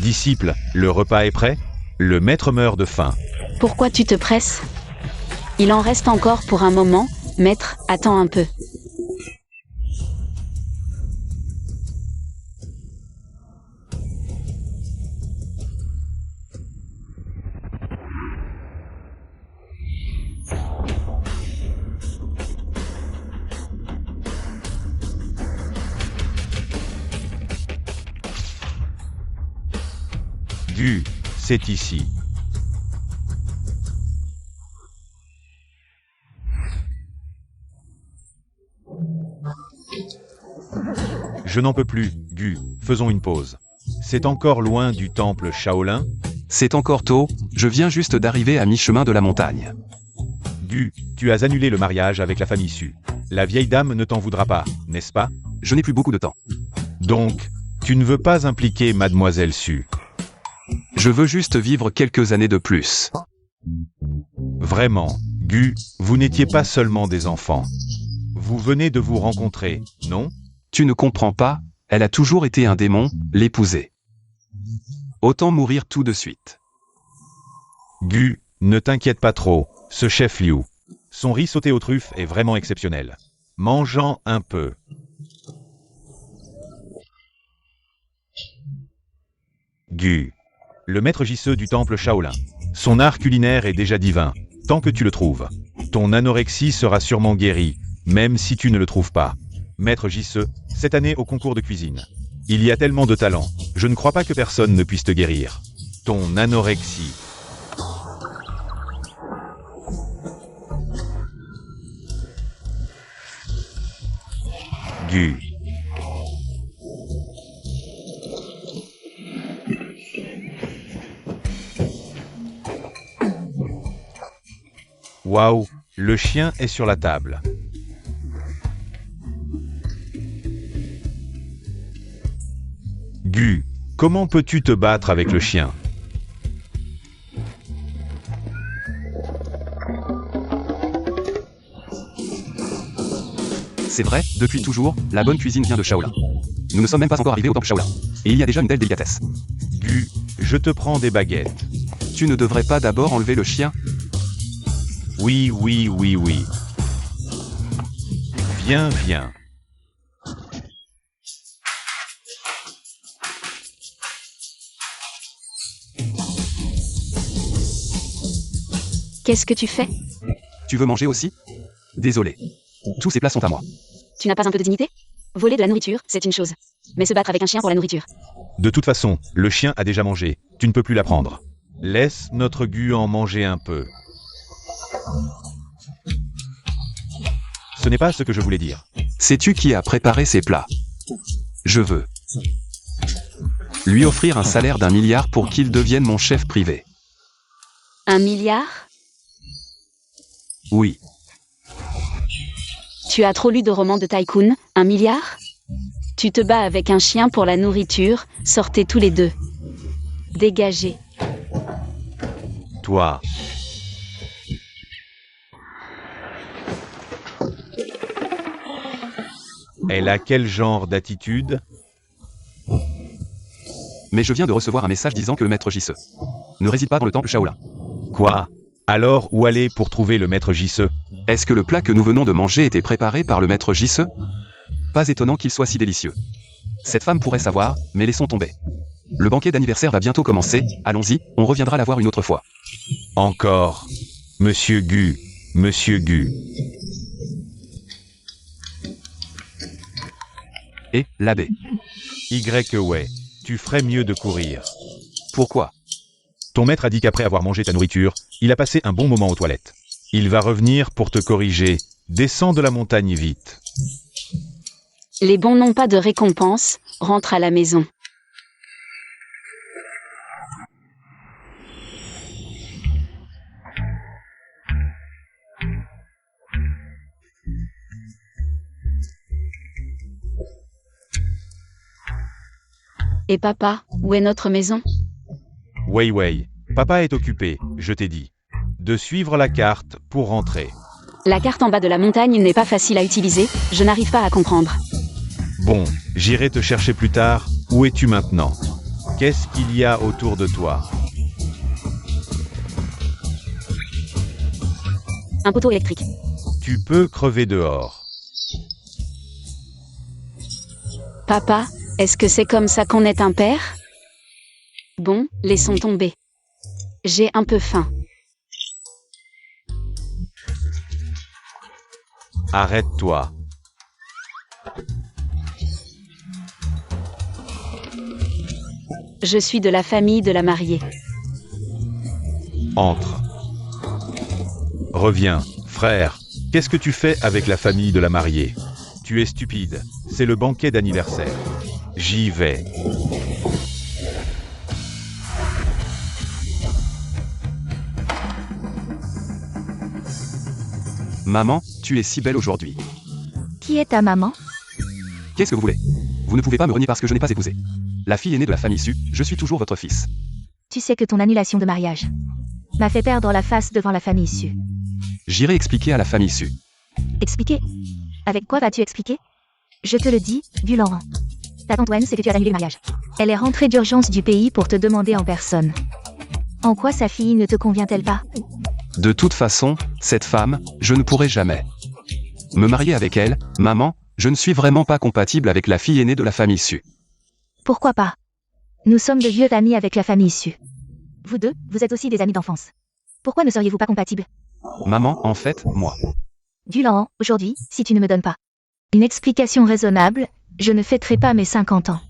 Disciple, le repas est prêt? Le maître meurt de faim. Pourquoi tu te presses? Il en reste encore pour un moment, maître, attends un peu. Gu, c'est ici. Je n'en peux plus, Gu, faisons une pause. C'est encore loin du temple Shaolin? C'est encore tôt, je viens juste d'arriver à mi-chemin de la montagne. Gu, tu as annulé le mariage avec la famille Su. La vieille dame ne t'en voudra pas, n'est-ce pas? Je n'ai plus beaucoup de temps. Donc, tu ne veux pas impliquer Mademoiselle Su? Je veux juste vivre quelques années de plus. Vraiment, Gu, vous n'étiez pas seulement des enfants. Vous venez de vous rencontrer, non? Tu ne comprends pas, elle a toujours été un démon, l'épouser. Autant mourir tout de suite. Gu, ne t'inquiète pas trop, ce chef Liu. Son riz sauté aux truffes est vraiment exceptionnel. Mange-en un peu. Gu, le maître Jisoo du temple Shaolin. Son art culinaire est déjà divin, tant que tu le trouves. Ton anorexie sera sûrement guérie, même si tu ne le trouves pas. Maître Jisoo, cette année au concours de cuisine. Il y a tellement de talent, je ne crois pas que personne ne puisse te guérir. Ton anorexie. Gu. Waouh, le chien est sur la table. Gu, comment peux-tu te battre avec le chien? C'est vrai, depuis toujours, la bonne cuisine vient de Shaolin. Nous ne sommes même pas encore arrivés au temple Shaolin. Et il y a déjà une belle délicatesse. Gu, je te prends des baguettes. Tu ne devrais pas d'abord enlever le chien? Oui. Viens. Qu'est-ce que tu fais? Tu veux manger aussi? Désolé. Tous ces plats sont à moi. Tu n'as pas un peu de dignité? Voler de la nourriture, c'est une chose. Mais se battre avec un chien pour la nourriture. De toute façon, le chien a déjà mangé. Tu ne peux plus la prendre. Laisse notre Gu en manger un peu. Ce n'est pas ce que je voulais dire. Sais-tu qui a préparé ces plats? Je veux lui offrir un salaire d'1 milliard pour qu'il devienne mon chef privé. 1 milliard? Oui. Tu as trop lu de romans de tycoon, 1 milliard? Tu te bats avec un chien pour la nourriture, sortez tous les deux. Dégagez. Toi. Elle a quel genre d'attitude? Mais je viens de recevoir un message disant que le maître Jisoo ne réside pas dans le temple Shaolin. Quoi? Alors où aller pour trouver le maître Jisoo? Est-ce que le plat que nous venons de manger était préparé par le maître Jisoo? Pas étonnant qu'il soit si délicieux. Cette femme pourrait savoir, mais laissons tomber. Le banquet d'anniversaire va bientôt commencer, allons-y, on reviendra la voir une autre fois. Encore. Monsieur Gu. Et, l'abbé. Ouais, tu ferais mieux de courir. Pourquoi? Ton maître a dit qu'après avoir mangé ta nourriture, il a passé un bon moment aux toilettes. Il va revenir pour te corriger. Descends de la montagne vite. Les bons n'ont pas de récompense, rentre à la maison. Et papa, où est notre maison? Wei, papa est occupé, je t'ai dit. De suivre la carte pour rentrer. La carte en bas de la montagne n'est pas facile à utiliser, je n'arrive pas à comprendre. Bon, j'irai te chercher plus tard. Où es-tu maintenant? Qu'est-ce qu'il y a autour de toi? Un poteau électrique. Tu peux crever dehors. Papa, est-ce que c'est comme ça qu'on est un père? Bon, laissons tomber. J'ai un peu faim. Arrête-toi. Je suis de la famille de la mariée. Entre. Reviens, frère. Qu'est-ce que tu fais avec la famille de la mariée? Tu es stupide. C'est le banquet d'anniversaire. J'y vais. Maman, tu es si belle aujourd'hui. Qui est ta maman? Qu'est-ce que vous voulez? Vous ne pouvez pas me renier parce que je n'ai pas épousé. La fille aînée de la famille Su, je suis toujours votre fils. Tu sais que ton annulation de mariage m'a fait perdre la face devant la famille Su. J'irai expliquer à la famille Su. Expliquer? Avec quoi vas-tu expliquer? Je te le dis, vu Laurent. Ta tante Wen sait que tu as annulé le mariage. Elle est rentrée d'urgence du pays pour te demander en personne. En quoi sa fille ne te convient-elle pas? De toute façon, cette femme, je ne pourrai jamais me marier avec elle. Maman, je ne suis vraiment pas compatible avec la fille aînée de la famille Su. Pourquoi pas? Nous sommes de vieux amis avec la famille Su. Vous deux, vous êtes aussi des amis d'enfance. Pourquoi ne seriez-vous pas compatibles? Maman, en fait, moi. Du Laurent, aujourd'hui, si tu ne me donnes pas une explication raisonnable, je ne fêterai pas mes 50 ans.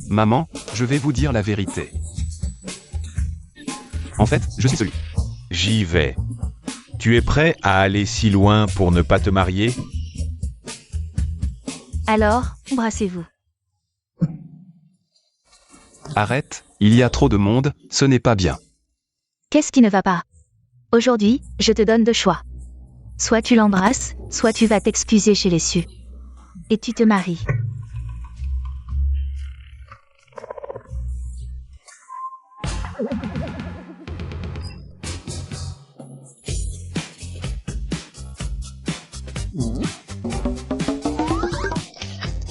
Maman, je vais vous dire la vérité. En fait, je suis celui. J'y vais. Tu es prêt à aller si loin pour ne pas te marier? Alors, embrassez-vous. Arrête, il y a trop de monde, ce n'est pas bien. Qu'est-ce qui ne va pas? Aujourd'hui, je te donne deux choix. Soit tu l'embrasses, soit tu vas t'excuser chez les Su. Et tu te maries.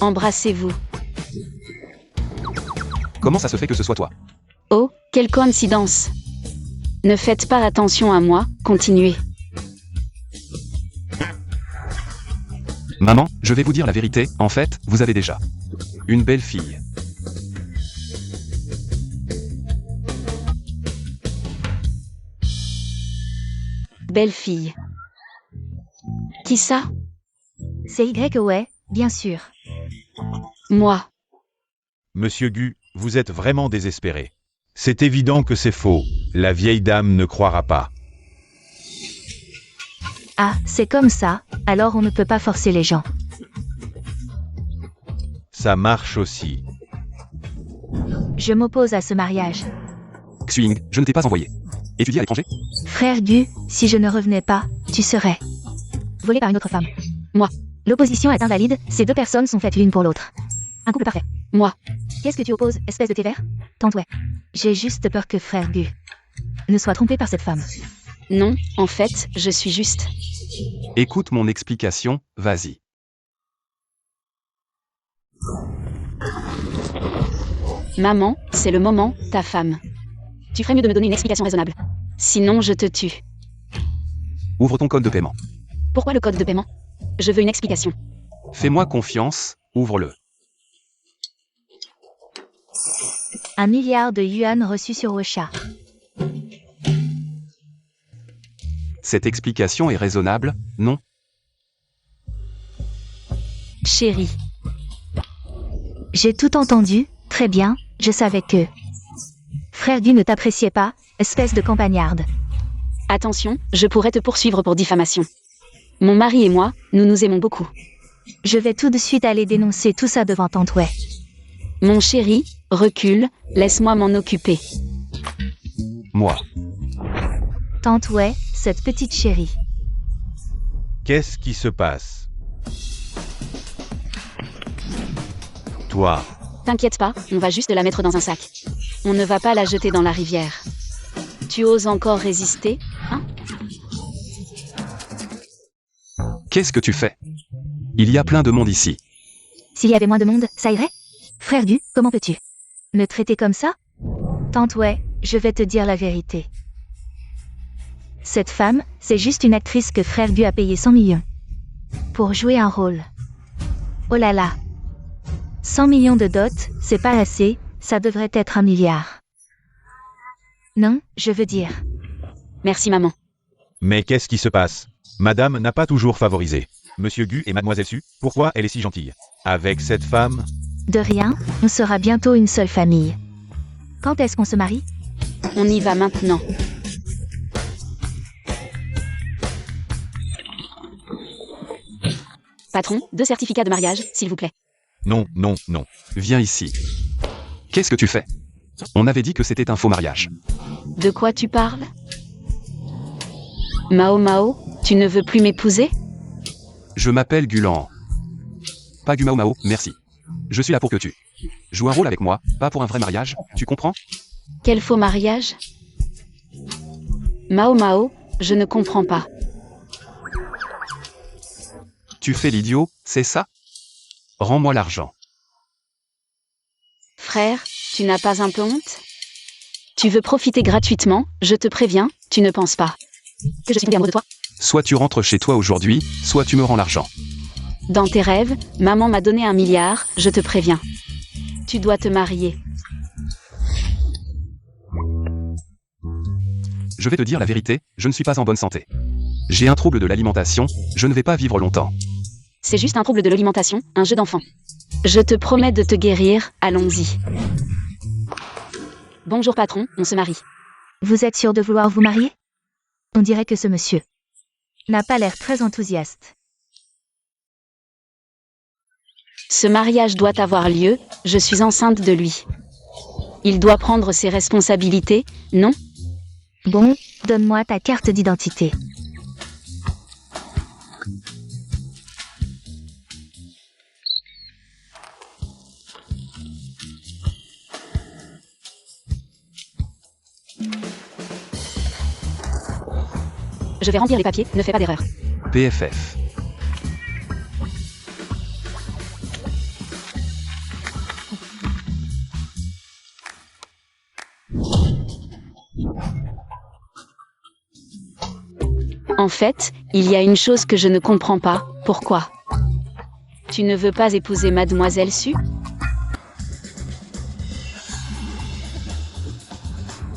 Embrassez-vous. Comment ça se fait que ce soit toi? Oh, quelle coïncidence. Ne faites pas attention à moi, continuez. Maman, je vais vous dire la vérité, en fait, vous avez déjà une belle fille. Belle fille. Qui ça? C'est Y, bien sûr. Moi. Monsieur Gu, vous êtes vraiment désespéré. C'est évident que c'est faux. La vieille dame ne croira pas. Ah, c'est comme ça, alors on ne peut pas forcer les gens. Ça marche aussi. Je m'oppose à ce mariage. Xuying, je ne t'ai pas envoyé étudier à l'étranger? Frère Gu, si je ne revenais pas, tu serais volé par une autre femme. Moi. L'opposition est invalide, ces deux personnes sont faites l'une pour l'autre. Un couple parfait. Moi. Qu'est-ce que tu opposes, espèce de thé vert? Tante ouais. J'ai juste peur que frère Gu ne soit trompé par cette femme. Non, en fait, je suis juste. Écoute mon explication, vas-y. Maman, c'est le moment, ta femme. Tu ferais mieux de me donner une explication raisonnable. Sinon, je te tue. Ouvre ton code de paiement. Pourquoi le code de paiement? Je veux une explication. Fais-moi confiance, ouvre-le. 1 milliard de yuan reçus sur Ocha. Cette explication est raisonnable, non? Chérie. J'ai tout entendu, très bien, je savais que frère Gu ne t'appréciait pas, espèce de campagnarde. Attention, je pourrais te poursuivre pour diffamation. Mon mari et moi, nous nous aimons beaucoup. Je vais tout de suite aller dénoncer tout ça devant Tante Wei. Mon chéri, recule, laisse-moi m'en occuper. Moi. Tante Wei, cette petite chérie. Qu'est-ce qui se passe? Toi, T'inquiète pas, on va juste la mettre dans un sac. On ne va pas la jeter dans la rivière. Tu oses encore résister, hein? Qu'est-ce que tu fais? Il y a plein de monde ici. S'il y avait moins de monde, ça irait? Frère Gu, comment peux-tu me traiter comme ça? Tante ouais, je vais te dire la vérité. Cette femme, c'est juste une actrice que Frère Gu a payé 100 millions. Pour jouer un rôle. Oh là là. 100 millions de dot, c'est pas assez, ça devrait être 1 milliard. Non, je veux dire. Merci maman. Mais qu'est-ce qui se passe? Madame n'a pas toujours favorisé Monsieur Gu et Mademoiselle Su, pourquoi elle est si gentille avec cette femme? De rien, on sera bientôt une seule famille. Quand est-ce qu'on se marie? On y va maintenant. Patron, 2 certificats de mariage, s'il vous plaît. Non, non, non. Viens ici. Qu'est-ce que tu fais? On avait dit que c'était un faux mariage. De quoi tu parles? Mao Mao, tu ne veux plus m'épouser? Je m'appelle Gulan. Pas Gumao Mao, merci. Je suis là pour que tu joues un rôle avec moi, pas pour un vrai mariage, tu comprends? Quel faux mariage? Mao Mao, je ne comprends pas. Tu fais l'idiot, c'est ça? Rends-moi l'argent. Frère, tu n'as pas un peu honte? Tu veux profiter gratuitement, je te préviens, tu ne penses pas que je suis tombée amoureuse de toi? Soit tu rentres chez toi aujourd'hui, soit tu me rends l'argent. Dans tes rêves, maman m'a donné 1 milliard, je te préviens. Tu dois te marier. Je vais te dire la vérité, je ne suis pas en bonne santé. J'ai un trouble de l'alimentation, je ne vais pas vivre longtemps. C'est juste un trouble de l'alimentation, un jeu d'enfant. Je te promets de te guérir, allons-y. Bonjour patron, on se marie. Vous êtes sûr de vouloir vous marier? On dirait que ce monsieur n'a pas l'air très enthousiaste. Ce mariage doit avoir lieu, je suis enceinte de lui. Il doit prendre ses responsabilités, non? Bon, donne-moi ta carte d'identité. Je vais remplir les papiers, ne fais pas d'erreur. PFF. En fait, il y a une chose que je ne comprends pas, pourquoi? Tu ne veux pas épouser Mademoiselle Su?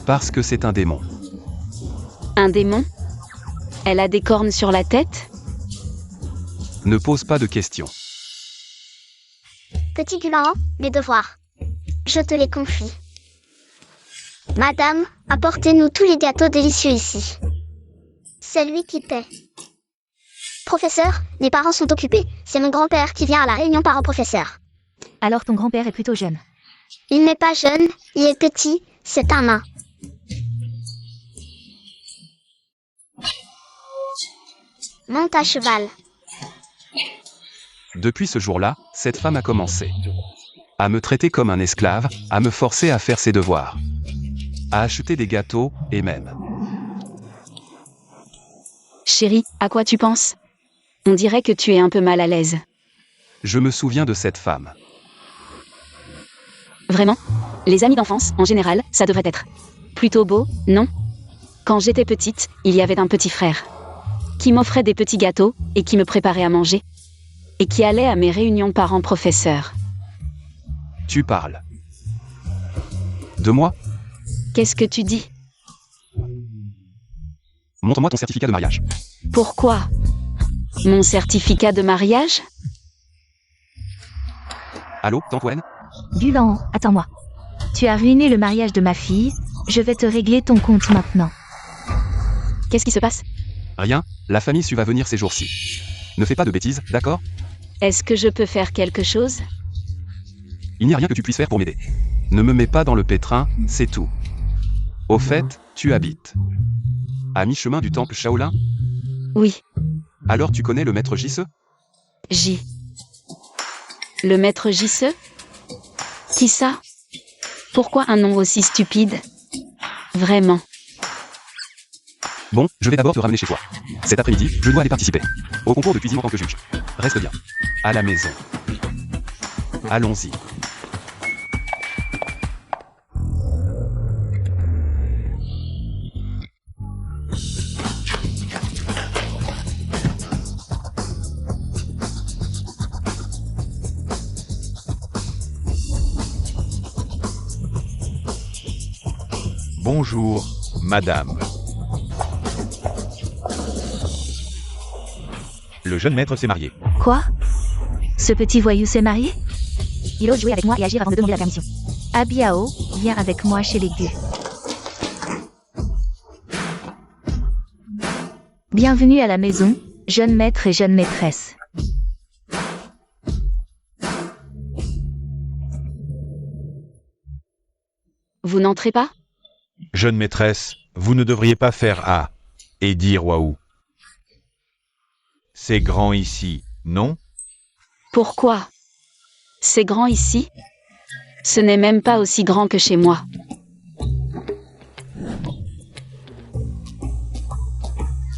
Parce que c'est un démon. Un démon? Elle a des cornes sur la tête? Ne pose pas de questions. Petit Gulan, mes devoirs. Je te les confie. Madame, apportez-nous tous les gâteaux délicieux ici. C'est lui qui paie. Professeur, mes parents sont occupés. C'est mon grand-père qui vient à la réunion parents-professeurs. Alors ton grand-père est plutôt jeune. Il n'est pas jeune, il est petit, c'est un nain. Monte à cheval. Depuis ce jour-là, cette femme a commencé à me traiter comme un esclave, à me forcer à faire ses devoirs, à acheter des gâteaux, et même... Chérie, à quoi tu penses? On dirait que tu es un peu mal à l'aise. Je me souviens de cette femme. Vraiment? Les amis d'enfance, en général, ça devrait être plutôt beau, non? Quand j'étais petite, il y avait un petit frère qui m'offrait des petits gâteaux et qui me préparait à manger et qui allait à mes réunions parents-professeurs. Tu parles de moi? Qu'est-ce que tu dis? Montre-moi ton certificat de mariage. Pourquoi? Mon certificat de mariage? Allô, Antoine? Gulan, attends-moi. Tu as ruiné le mariage de ma fille, je vais te régler ton compte maintenant. Qu'est-ce qui se passe? Rien, la famille Su va venir ces jours-ci. Ne fais pas de bêtises, d'accord? Est-ce que je peux faire quelque chose? Il n'y a rien que tu puisses faire pour m'aider. Ne me mets pas dans le pétrin, c'est tout. Au fait, tu habites à mi-chemin du temple Shaolin? Oui, Alors tu connais le maître Jisse? J. Le maître Jisse? Qui ça? Pourquoi un nom aussi stupide? Vraiment. Bon, je vais d'abord te ramener chez toi. Cet après-midi, je dois aller participer au concours de cuisine en tant que juge. Reste bien. À la maison. Allons-y. Bonjour, madame. Le jeune maître s'est marié. Quoi? Ce petit voyou s'est marié? Il ose jouer avec moi et agir avant de demander la permission. Abiao, viens avec moi chez les Gu. Bienvenue à la maison, jeune maître et jeune maîtresse. Vous n'entrez pas? Jeune maîtresse, vous ne devriez pas faire A et dire waouh. C'est grand ici, non? Pourquoi? C'est grand ici? Ce n'est même pas aussi grand que chez moi.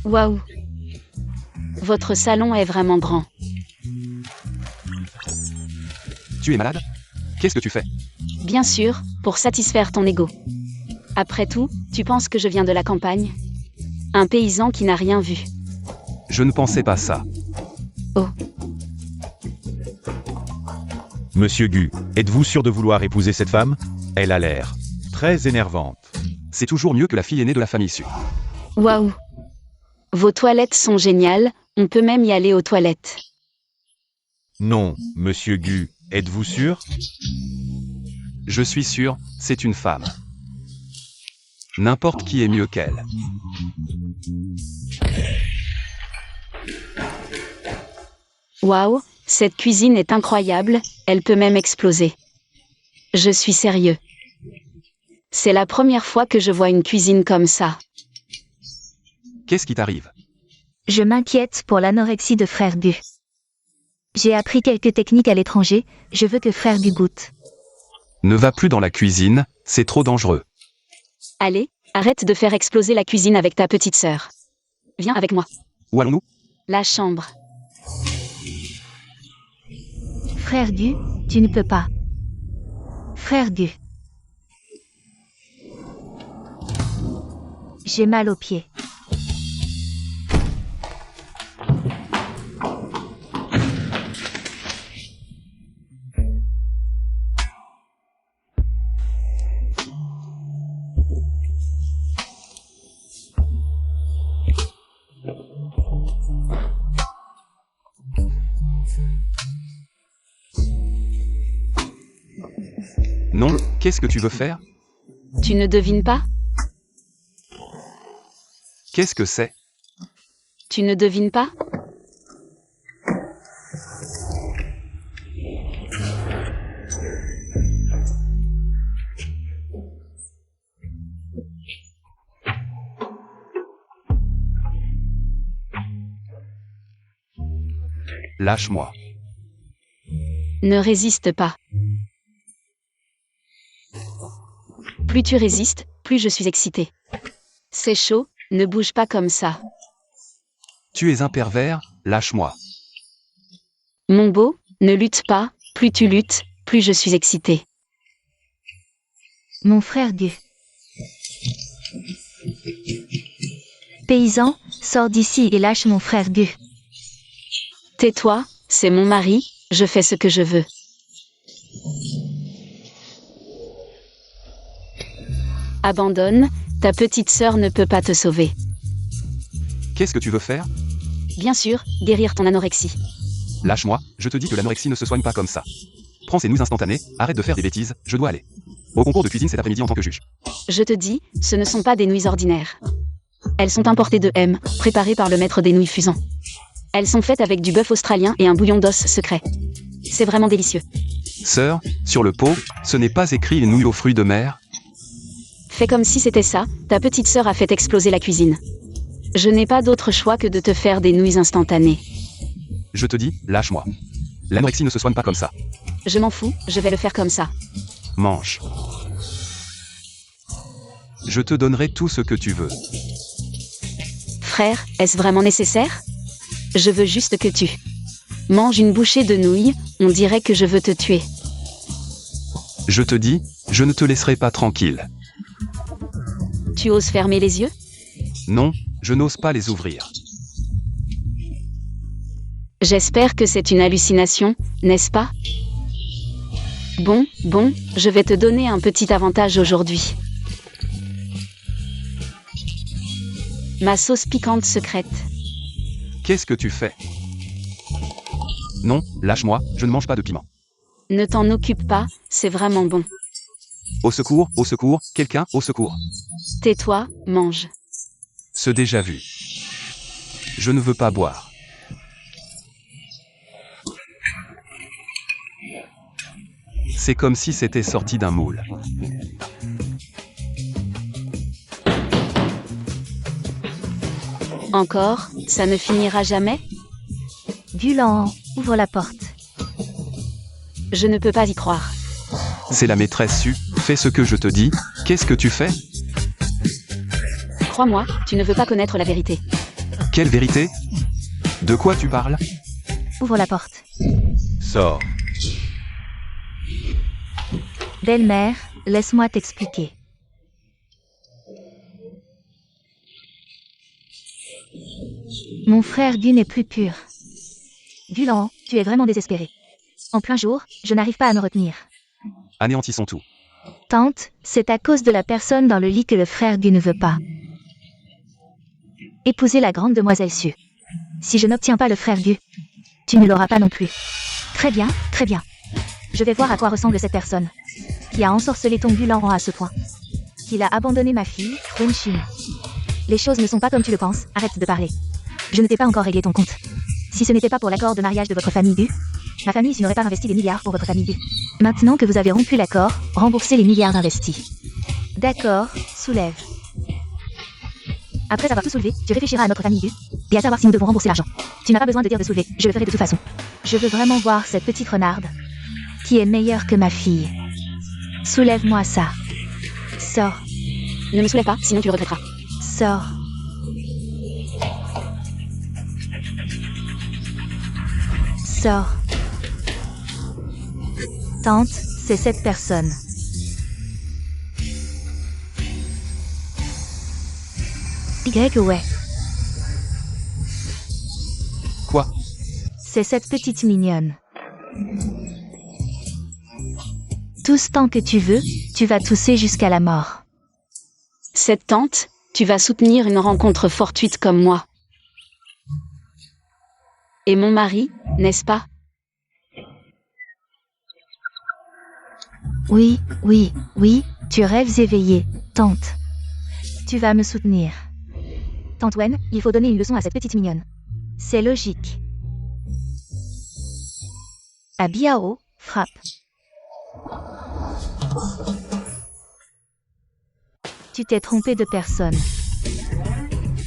Waouh! Votre salon est vraiment grand. Tu es malade? Qu'est-ce que tu fais? Bien sûr, pour satisfaire ton ego. Après tout, tu penses que je viens de la campagne? Un paysan qui n'a rien vu. Je ne pensais pas ça. Oh, Monsieur Gu, êtes-vous sûr de vouloir épouser cette femme? Elle a l'air très énervante. C'est toujours mieux que la fille aînée de la famille issue. waouh! Vos toilettes sont géniales, on peut même y aller aux toilettes. Non, monsieur Gu, êtes-vous sûr? Je suis sûr, c'est une femme. N'importe qui est mieux qu'elle. Waouh, cette cuisine est incroyable, elle peut même exploser. Je suis sérieux. C'est la première fois que je vois une cuisine comme ça. Qu'est-ce qui t'arrive? Je m'inquiète pour l'anorexie de frère Gu. J'ai appris quelques techniques à l'étranger, je veux que frère Gu goûte. Ne va plus dans la cuisine, c'est trop dangereux. Allez, arrête de faire exploser la cuisine avec ta petite sœur. Viens avec moi. Où allons-nous? La chambre. Frère Gu, tu ne peux pas. Frère Gu. J'ai mal aux pieds. Non, qu'est-ce que tu veux faire? Tu ne devines pas? Qu'est-ce que c'est? Tu ne devines pas? Lâche-moi. Ne résiste pas. Plus tu résistes, plus je suis excitée. C'est chaud, ne bouge pas comme ça. Tu es un pervers, lâche-moi. Mon beau, ne lutte pas, plus tu luttes, plus je suis excitée. Mon frère Gu. Paysan, sors d'ici et lâche mon frère Gu. Tais-toi, c'est mon mari, je fais ce que je veux. Abandonne, ta petite sœur ne peut pas te sauver. Qu'est-ce que tu veux faire? Bien sûr, guérir ton anorexie. Lâche-moi, je te dis que l'anorexie ne se soigne pas comme ça. Prends ces nouilles instantanées, arrête de faire des bêtises, je dois aller au concours de cuisine cet après-midi en tant que juge. Je te dis, ce ne sont pas des nouilles ordinaires. Elles sont importées de M, préparées par le maître des nouilles fusant. Elles sont faites avec du bœuf australien et un bouillon d'os secret. C'est vraiment délicieux. Sœur, sur le pot, ce n'est pas écrit les nouilles aux fruits de mer? Fais comme si c'était ça, ta petite sœur a fait exploser la cuisine. Je n'ai pas d'autre choix que de te faire des nouilles instantanées. Je te dis, lâche-moi. L'anorexie ne se soigne pas comme ça. Je m'en fous, je vais le faire comme ça. Mange. Je te donnerai tout ce que tu veux. Frère, est-ce vraiment nécessaire? Je veux juste que tu manges une bouchée de nouilles, on dirait que je veux te tuer. Je te dis, je ne te laisserai pas tranquille. Tu oses fermer les yeux? Non, je n'ose pas les ouvrir. J'espère que c'est une hallucination, n'est-ce pas? Bon, je vais te donner un petit avantage aujourd'hui. Ma sauce piquante secrète. Qu'est-ce que tu fais? Non, lâche-moi, je ne mange pas de piment. Ne t'en occupe pas, c'est vraiment bon. Au secours, quelqu'un, au secours. Tais-toi, mange. Ce déjà vu. Je ne veux pas boire. C'est comme si c'était sorti d'un moule. Encore, ça ne finira jamais? Gulan, ouvre la porte. Je ne peux pas y croire. C'est la maîtresse Su, fais ce que je te dis, qu'est-ce que tu fais? Crois-moi, tu ne veux pas connaître la vérité. Quelle vérité? De quoi tu parles? Ouvre la porte. Sors. Belle-mère, laisse-moi t'expliquer. Mon frère Gu n'est plus pur. Gulan, tu es vraiment désespéré. En plein jour, je n'arrive pas à me retenir. Anéantissons tout. Tante, c'est à cause de la personne dans le lit que le frère Gu ne veut pas épouser la grande demoiselle Su. Si je n'obtiens pas le frère Gu, tu ne l'auras pas non plus. Très bien, très bien. Je vais voir à quoi ressemble cette personne qui a ensorcelé ton Gulan à ce point. Qu'il a abandonné ma fille, Wenshin. Les choses ne sont pas comme tu le penses, arrête de parler. Je ne t'ai pas encore réglé ton compte. Si ce n'était pas pour l'accord de mariage de votre famille Gu, ma famille n'aurait pas investi des milliards pour votre famille Gu. Maintenant que vous avez rompu l'accord, remboursez les milliards investis. D'accord, soulève. Après avoir tout soulevé, tu réfléchiras à notre famille Gu, et à savoir si nous devons rembourser l'argent. Tu n'as pas besoin de dire de soulever, je le ferai de toute façon. Je veux vraiment voir cette petite renarde, qui est meilleure que ma fille. Soulève-moi ça. Sors. Ne me soulève pas, sinon tu le regretteras. Sors. Sors. Tante, c'est cette personne. Ouais. Quoi? C'est cette petite mignonne. Tousse tant que tu veux, tu vas tousser jusqu'à la mort. Cette tante, tu vas soutenir une rencontre fortuite comme moi. Et mon mari, n'est-ce pas? Oui, tu rêves éveillé, tante. Tu vas me soutenir. Tante Wen, il faut donner une leçon à cette petite mignonne. C'est logique. À Biao, frappe. Tu t'es trompé de personne.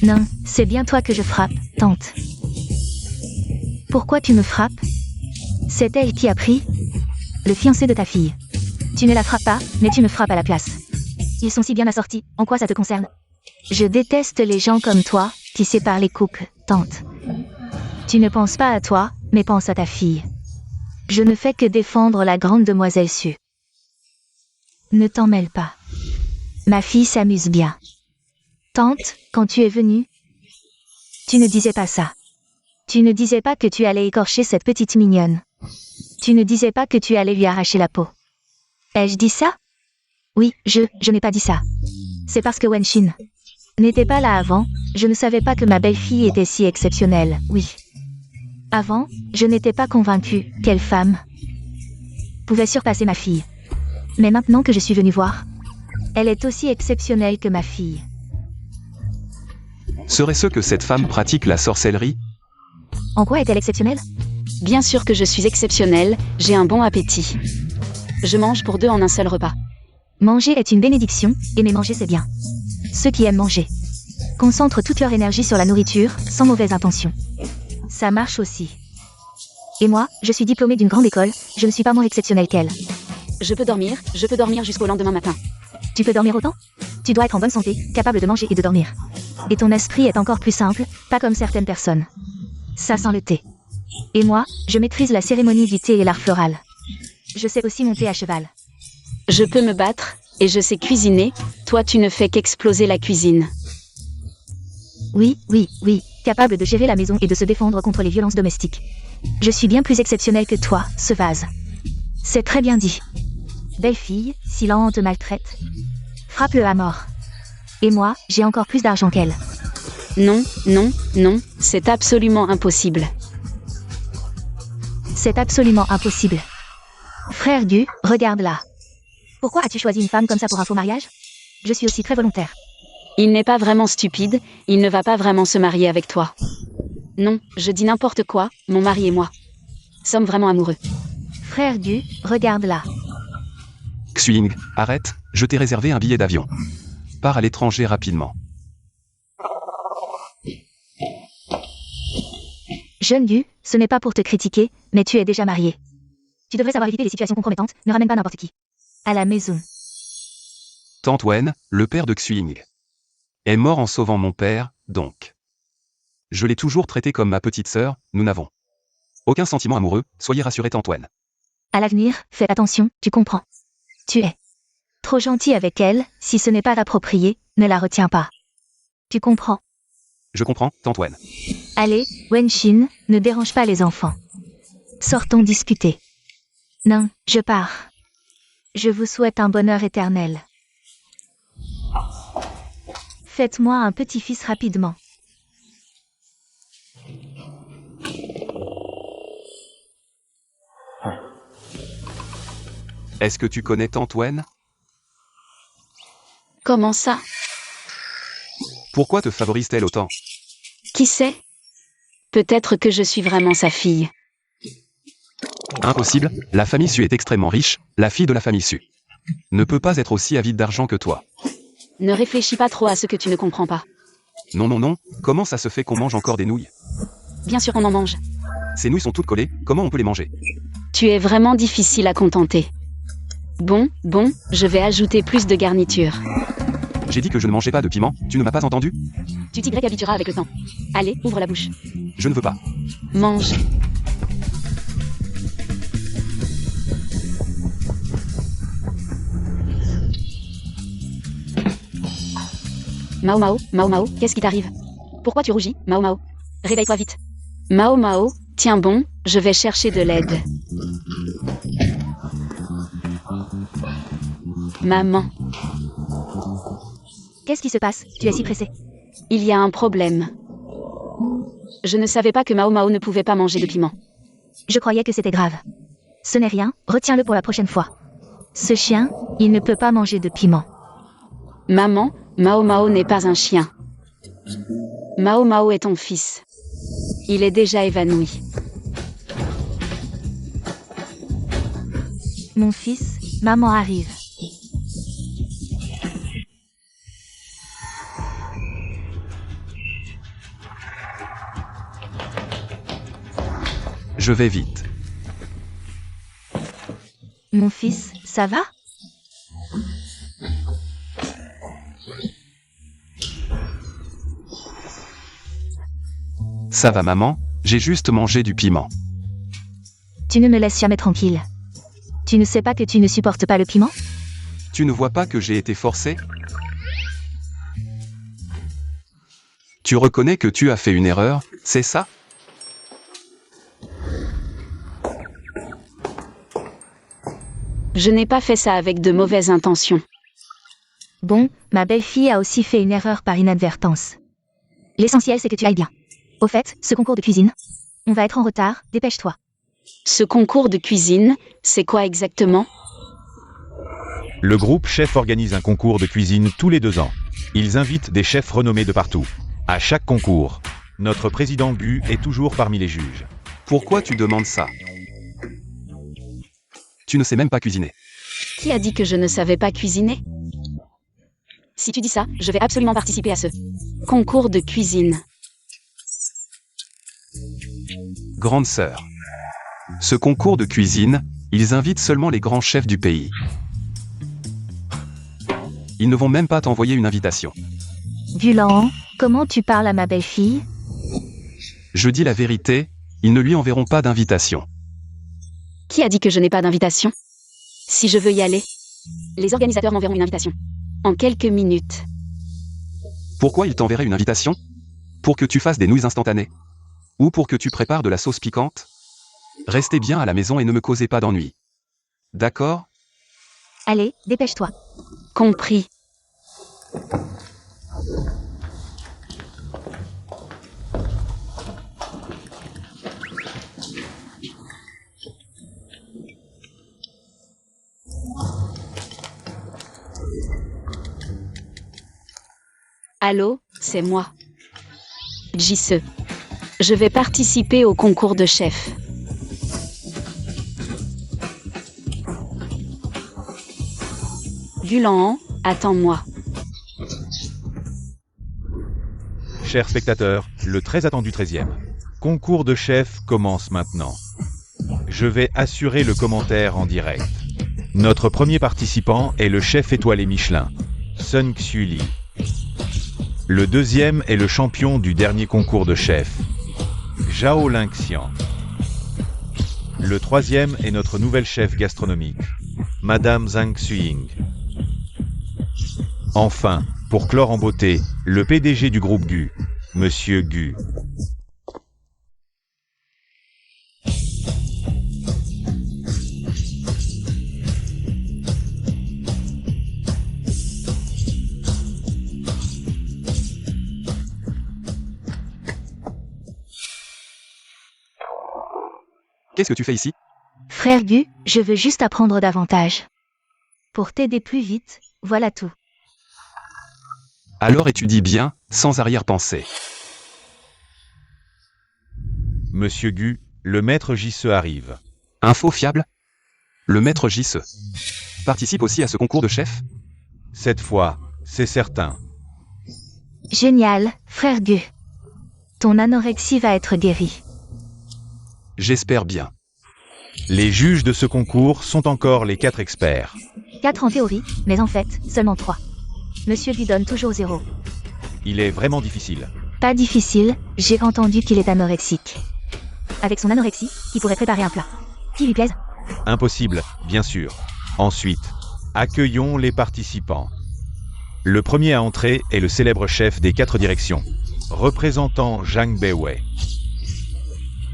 Non, c'est bien toi que je frappe, tante. Pourquoi tu me frappes? C'est elle qui a pris le fiancé de ta fille. Tu ne la frappes pas, mais tu me frappes à la place. Ils sont si bien assortis, en quoi ça te concerne? Je déteste les gens comme toi, qui séparent les couples, tante. Tu ne penses pas à toi, mais pense à ta fille. Je ne fais que défendre la grande demoiselle Su. Ne t'en mêle pas. Ma fille s'amuse bien. Tante, quand tu es venue, tu ne disais pas ça. Tu ne disais pas que tu allais écorcher cette petite mignonne. Tu ne disais pas que tu allais lui arracher la peau. Ai-je dit ça? Oui, je n'ai pas dit ça. C'est parce que Wenshin n'était pas là avant, je ne savais pas que ma belle-fille était si exceptionnelle, oui. Avant, je n'étais pas convaincue quelle femme pouvait surpasser ma fille. Mais maintenant que je suis venue voir, elle est aussi exceptionnelle que ma fille. Serait-ce que cette femme pratique la sorcellerie? En quoi est-elle exceptionnelle? Bien sûr que je suis exceptionnelle, j'ai un bon appétit. Je mange pour deux en un seul repas. Manger est une bénédiction, aimer manger c'est bien. Ceux qui aiment manger concentrent toute leur énergie sur la nourriture, sans mauvaise intention. Ça marche aussi. Et moi, je suis diplômée d'une grande école, je ne suis pas moins exceptionnelle qu'elle. Je peux dormir jusqu'au lendemain matin. Tu peux dormir autant? Tu dois être en bonne santé, capable de manger et de dormir. Et ton esprit est encore plus simple, pas comme certaines personnes. Ça sent le thé. Et moi, je maîtrise la cérémonie du thé et l'art floral. Je sais aussi monter à cheval. Je peux me battre, et je sais cuisiner, toi tu ne fais qu'exploser la cuisine. Oui, capable de gérer la maison et de se défendre contre les violences domestiques. Je suis bien plus exceptionnelle que toi, ce vase. C'est très bien dit. Belle fille, si l'an te maltraite, frappe-le à mort. Et moi, j'ai encore plus d'argent qu'elle. Non, c'est absolument impossible. C'est absolument impossible. Frère Gu, regarde là. Pourquoi as-tu choisi une femme comme ça pour un faux mariage? Je suis aussi très volontaire. Il n'est pas vraiment stupide, il ne va pas vraiment se marier avec toi. Non, je dis n'importe quoi, mon mari et moi sommes vraiment amoureux. Frère Gu, regarde là. Xuing, arrête, je t'ai réservé un billet d'avion. Pars à l'étranger rapidement. Jeune Gu, ce n'est pas pour te critiquer, mais tu es déjà marié. Tu devrais savoir éviter les situations compromettantes, ne ramène pas n'importe qui. À la maison. Tante Wen, le père de Xuing, est mort en sauvant mon père, donc. Je l'ai toujours traité comme ma petite sœur, nous n'avons aucun sentiment amoureux, soyez rassurée Tante Wen. À l'avenir, fais attention, tu comprends. Tu es trop gentil avec elle, si ce n'est pas approprié, ne la retiens pas. Tu comprends. Je comprends, Tante Wen. Allez, Wenshin, ne dérange pas les enfants. Sortons discuter. Non, je pars. Je vous souhaite un bonheur éternel. Faites-moi un petit-fils rapidement. Est-ce que tu connais Tante Wen? Comment ça? Pourquoi te favorise-t-elle autant? Qui sait? Peut-être que je suis vraiment sa fille. Impossible, la famille Su est extrêmement riche, la fille de la famille Su ne peut pas être aussi avide d'argent que toi. Ne réfléchis pas trop à ce que tu ne comprends pas. Non, comment ça se fait qu'on mange encore des nouilles? Bien sûr on en mange. Ces nouilles sont toutes collées, comment on peut les manger? Tu es vraiment difficile à contenter. Bon, je vais ajouter plus de garniture. J'ai dit que je ne mangeais pas de piment, tu ne m'as pas entendu? Tu t'y habitueras avec le temps. Allez, ouvre la bouche. Je ne veux pas. Mange. Mao, qu'est-ce qui t'arrive? Pourquoi tu rougis, Mao? Réveille-toi vite. Mao, tiens bon, je vais chercher de l'aide. Maman. Qu'est-ce qui se passe? Tu es si pressé. Il y a un problème. Je ne savais pas que Mao ne pouvait pas manger de piment. Je croyais que c'était grave. Ce n'est rien, retiens-le pour la prochaine fois. Ce chien, il ne peut pas manger de piment. Maman, Mao n'est pas un chien. Mao est ton fils. Il est déjà évanoui. Mon fils, maman arrive. Je vais vite. Mon fils, ça va? Ça va maman, j'ai juste mangé du piment. Tu ne me laisses jamais tranquille. Tu ne sais pas que tu ne supportes pas le piment? Tu ne vois pas que j'ai été forcé? Tu reconnais que tu as fait une erreur, c'est ça? Je n'ai pas fait ça avec de mauvaises intentions. Bon, ma belle-fille a aussi fait une erreur par inadvertance. L'essentiel c'est que tu ailles bien. Au fait, ce concours de cuisine, on va être en retard, dépêche-toi. Ce concours de cuisine, c'est quoi exactement? Le groupe Chef organise un concours de cuisine tous les 2 ans. Ils invitent des chefs renommés de partout. À chaque concours, notre président Bu est toujours parmi les juges. Pourquoi tu demandes ça? Tu ne sais même pas cuisiner. Qui a dit que je ne savais pas cuisiner? Si tu dis ça, je vais absolument participer à ce concours de cuisine. Grande sœur. Ce concours de cuisine, ils invitent seulement les grands chefs du pays. Ils ne vont même pas t'envoyer une invitation. Gulan, comment tu parles à ma belle-fille? Je dis la vérité, ils ne lui enverront pas d'invitation. Qui a dit que je n'ai pas d'invitation? Si je veux y aller, les organisateurs m'enverront une invitation. En quelques minutes. Pourquoi ils t'enverraient une invitation? Pour que tu fasses des nouilles instantanées? Ou pour que tu prépares de la sauce piquante? Restez bien à la maison et ne me causez pas d'ennui. D'accord? Allez, dépêche-toi. Compris. Allô, c'est moi. Jisse. Je vais participer au concours de chef. Gulan, attends-moi. Chers spectateurs, le très attendu 13e concours de chef commence maintenant. Je vais assurer le commentaire en direct. Notre premier participant est le chef étoilé Michelin, Sun Xu Li. Le deuxième est le champion du dernier concours de chef, Zhao Lingxian. Le troisième est notre nouvelle chef gastronomique, Madame Zhang Xuying. Enfin, pour clore en beauté, le PDG du groupe Gu, Monsieur Gu. Qu'est-ce que tu fais ici? Frère Gu, je veux juste apprendre davantage. Pour t'aider plus vite, voilà tout. Alors étudie bien, sans arrière-pensée. Monsieur Gu, le maître Jisse arrive. Info fiable? Le maître Jisse participe aussi à ce concours de chef? Cette fois, c'est certain. Génial, frère Gu. Ton anorexie va être guérie. J'espère bien. Les juges de ce concours sont encore les 4 experts. 4 en théorie, mais en fait, seulement 3. Monsieur Gu donne toujours 0. Il est vraiment difficile. Pas difficile, j'ai entendu qu'il est anorexique. Avec son anorexie, il pourrait préparer un plat qui lui plaise. Impossible, bien sûr. Ensuite, accueillons les participants. Le premier à entrer est le célèbre chef des 4 directions, représentant Zhang Beiwei.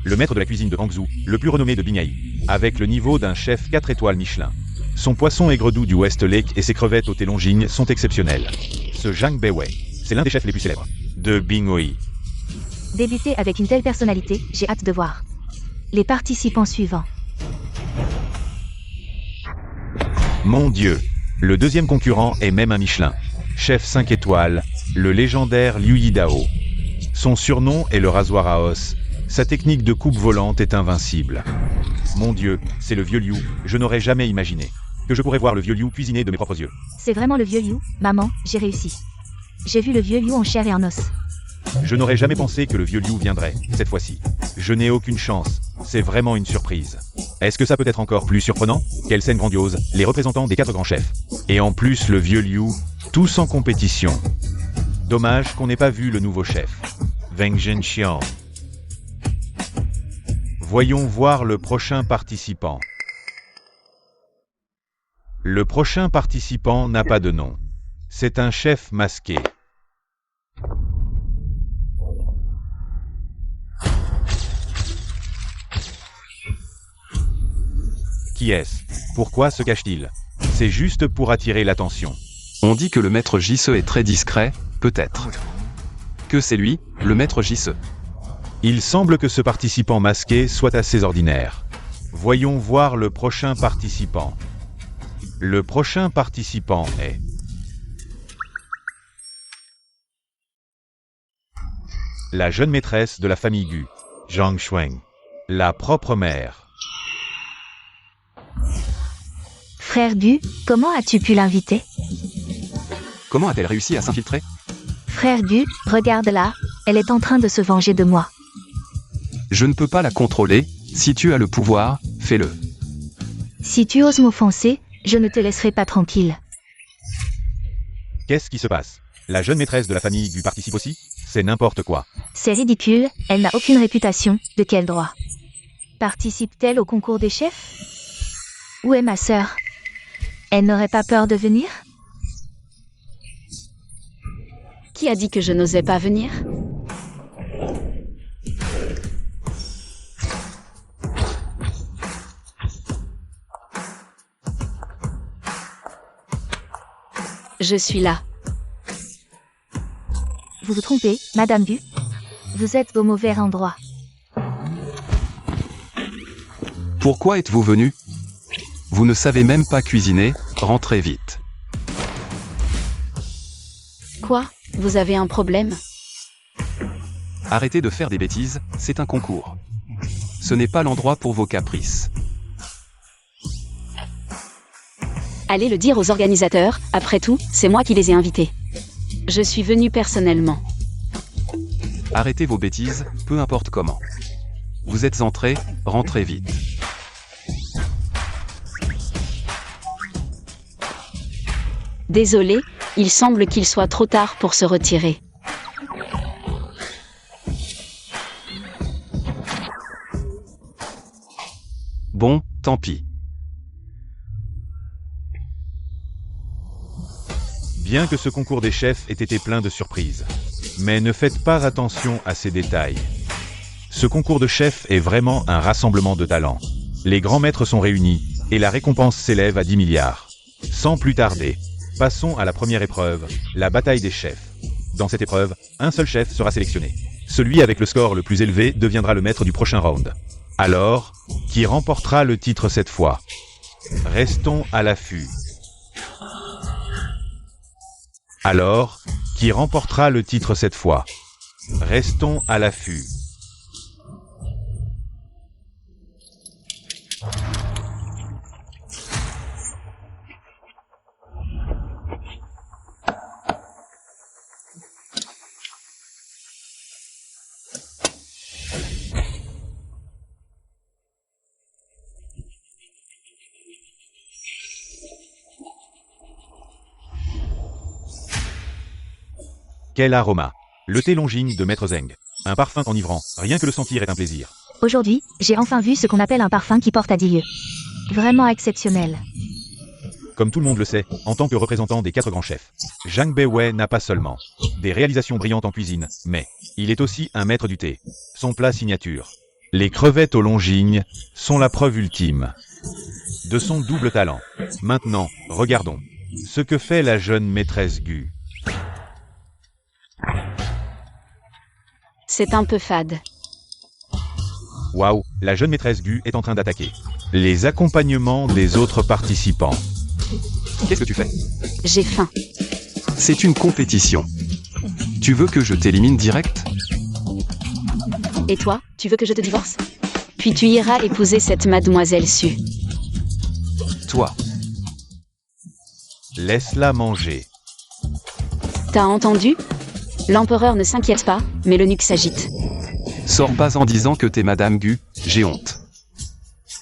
Le maître de la cuisine de Hangzhou, le plus renommé de Binghai, avec le niveau d'un chef 4 étoiles Michelin. Son poisson aigre-doux du West Lake et ses crevettes au thé Longines sont exceptionnels. Ce Zhang Beiwei, c'est l'un des chefs les plus célèbres de Binghai. Débuter avec une telle personnalité, j'ai hâte de voir. Les participants suivants. Mon Dieu, le deuxième concurrent est même un Michelin. Chef 5 étoiles, le légendaire Liu Yidao. Son surnom est le rasoir à os. Sa technique de coupe volante est invincible. Mon Dieu, c'est le vieux Liu, je n'aurais jamais imaginé que je pourrais voir le vieux Liu cuisiner de mes propres yeux. C'est vraiment le vieux Liu, maman, j'ai réussi. J'ai vu le vieux Liu en chair et en os. Je n'aurais jamais pensé que le vieux Liu viendrait, cette fois-ci. Je n'ai aucune chance, c'est vraiment une surprise. Est-ce que ça peut être encore plus surprenant? Quelle scène grandiose, les représentants des 4 grands chefs. Et en plus le vieux Liu, tous en compétition. Dommage qu'on n'ait pas vu le nouveau chef, Weng Zhenxiang. Voyons voir le prochain participant. Le prochain participant n'a pas de nom. C'est un chef masqué. Qui est-ce? Pourquoi se cache-t-il? C'est juste pour attirer l'attention. On dit que le maître Jisse est très discret, peut-être. Que c'est lui, le maître Jisse. Il semble que ce participant masqué soit assez ordinaire. Voyons voir le prochain participant. Le prochain participant est... la jeune maîtresse de la famille Gu, Zhang Shuang, la propre mère. Frère Gu, comment as-tu pu l'inviter? Comment a-t-elle réussi à s'infiltrer? Frère Gu, regarde-la, elle est en train de se venger de moi. Je ne peux pas la contrôler, si tu as le pouvoir, fais-le. Si tu oses m'offenser, je ne te laisserai pas tranquille. Qu'est-ce qui se passe? La jeune maîtresse de la famille Gu participe aussi? C'est n'importe quoi. C'est ridicule, elle n'a aucune réputation, de quel droit? Participe-t-elle au concours des chefs? Où est ma sœur? Elle n'aurait pas peur de venir? Qui a dit que je n'osais pas venir? Je suis là. Vous vous trompez, Madame Gu. Vous êtes au mauvais endroit. Pourquoi êtes-vous venu? Vous ne savez même pas cuisiner, rentrez vite. Quoi? Vous avez un problème? Arrêtez de faire des bêtises, c'est un concours. Ce n'est pas l'endroit pour vos caprices. Allez le dire aux organisateurs, après tout, c'est moi qui les ai invités. Je suis venue personnellement. Arrêtez vos bêtises, peu importe comment. Vous êtes entrés, rentrez vite. Désolé, il semble qu'il soit trop tard pour se retirer. Bon, tant pis. Bien que ce concours des chefs ait été plein de surprises. Mais ne faites pas attention à ces détails. Ce concours de chefs est vraiment un rassemblement de talents. Les grands maîtres sont réunis, et la récompense s'élève à 10 milliards. Sans plus tarder, passons à la première épreuve, la bataille des chefs. Dans cette épreuve, un seul chef sera sélectionné. Celui avec le score le plus élevé deviendra le maître du prochain round. Alors, qui remportera le titre cette fois? Restons à l'affût. Alors, qui remportera le titre cette fois? Restons à l'affût. Quel aroma! Le thé Longing de Maître Zeng. Un parfum enivrant, rien que le sentir est un plaisir. Aujourd'hui, j'ai enfin vu ce qu'on appelle un parfum qui porte à 10 lieues. Vraiment exceptionnel. Comme tout le monde le sait, en tant que représentant des 4 grands chefs, Zhang Beiwei n'a pas seulement des réalisations brillantes en cuisine, mais il est aussi un maître du thé. Son plat signature, les crevettes au Longing, sont la preuve ultime de son double talent. Maintenant, regardons ce que fait la jeune maîtresse Gu. C'est un peu fade. Waouh, la jeune maîtresse Gu est en train d'attaquer les accompagnements des autres participants. Qu'est-ce que tu fais? J'ai faim. C'est une compétition. Tu veux que je t'élimine direct? Et toi, tu veux que je te divorce? Puis tu iras épouser cette mademoiselle Su. Toi. Laisse-la manger. T'as entendu? L'empereur ne s'inquiète pas, mais le nuque s'agite. Sors pas en disant que t'es Madame Gu, j'ai honte.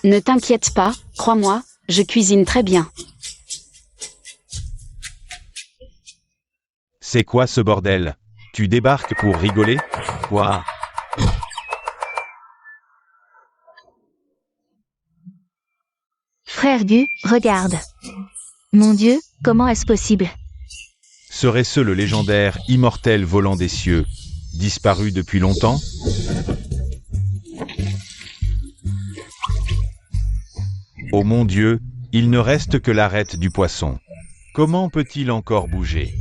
Ne t'inquiète pas, crois-moi, je cuisine très bien. C'est quoi ce bordel? Tu débarques pour rigoler? Quoi? Frère Gu, regarde. Mon Dieu, comment est-ce possible? Serait-ce le légendaire immortel volant des cieux, disparu depuis longtemps? Oh mon Dieu, il ne reste que l'arête du poisson. Comment peut-il encore bouger?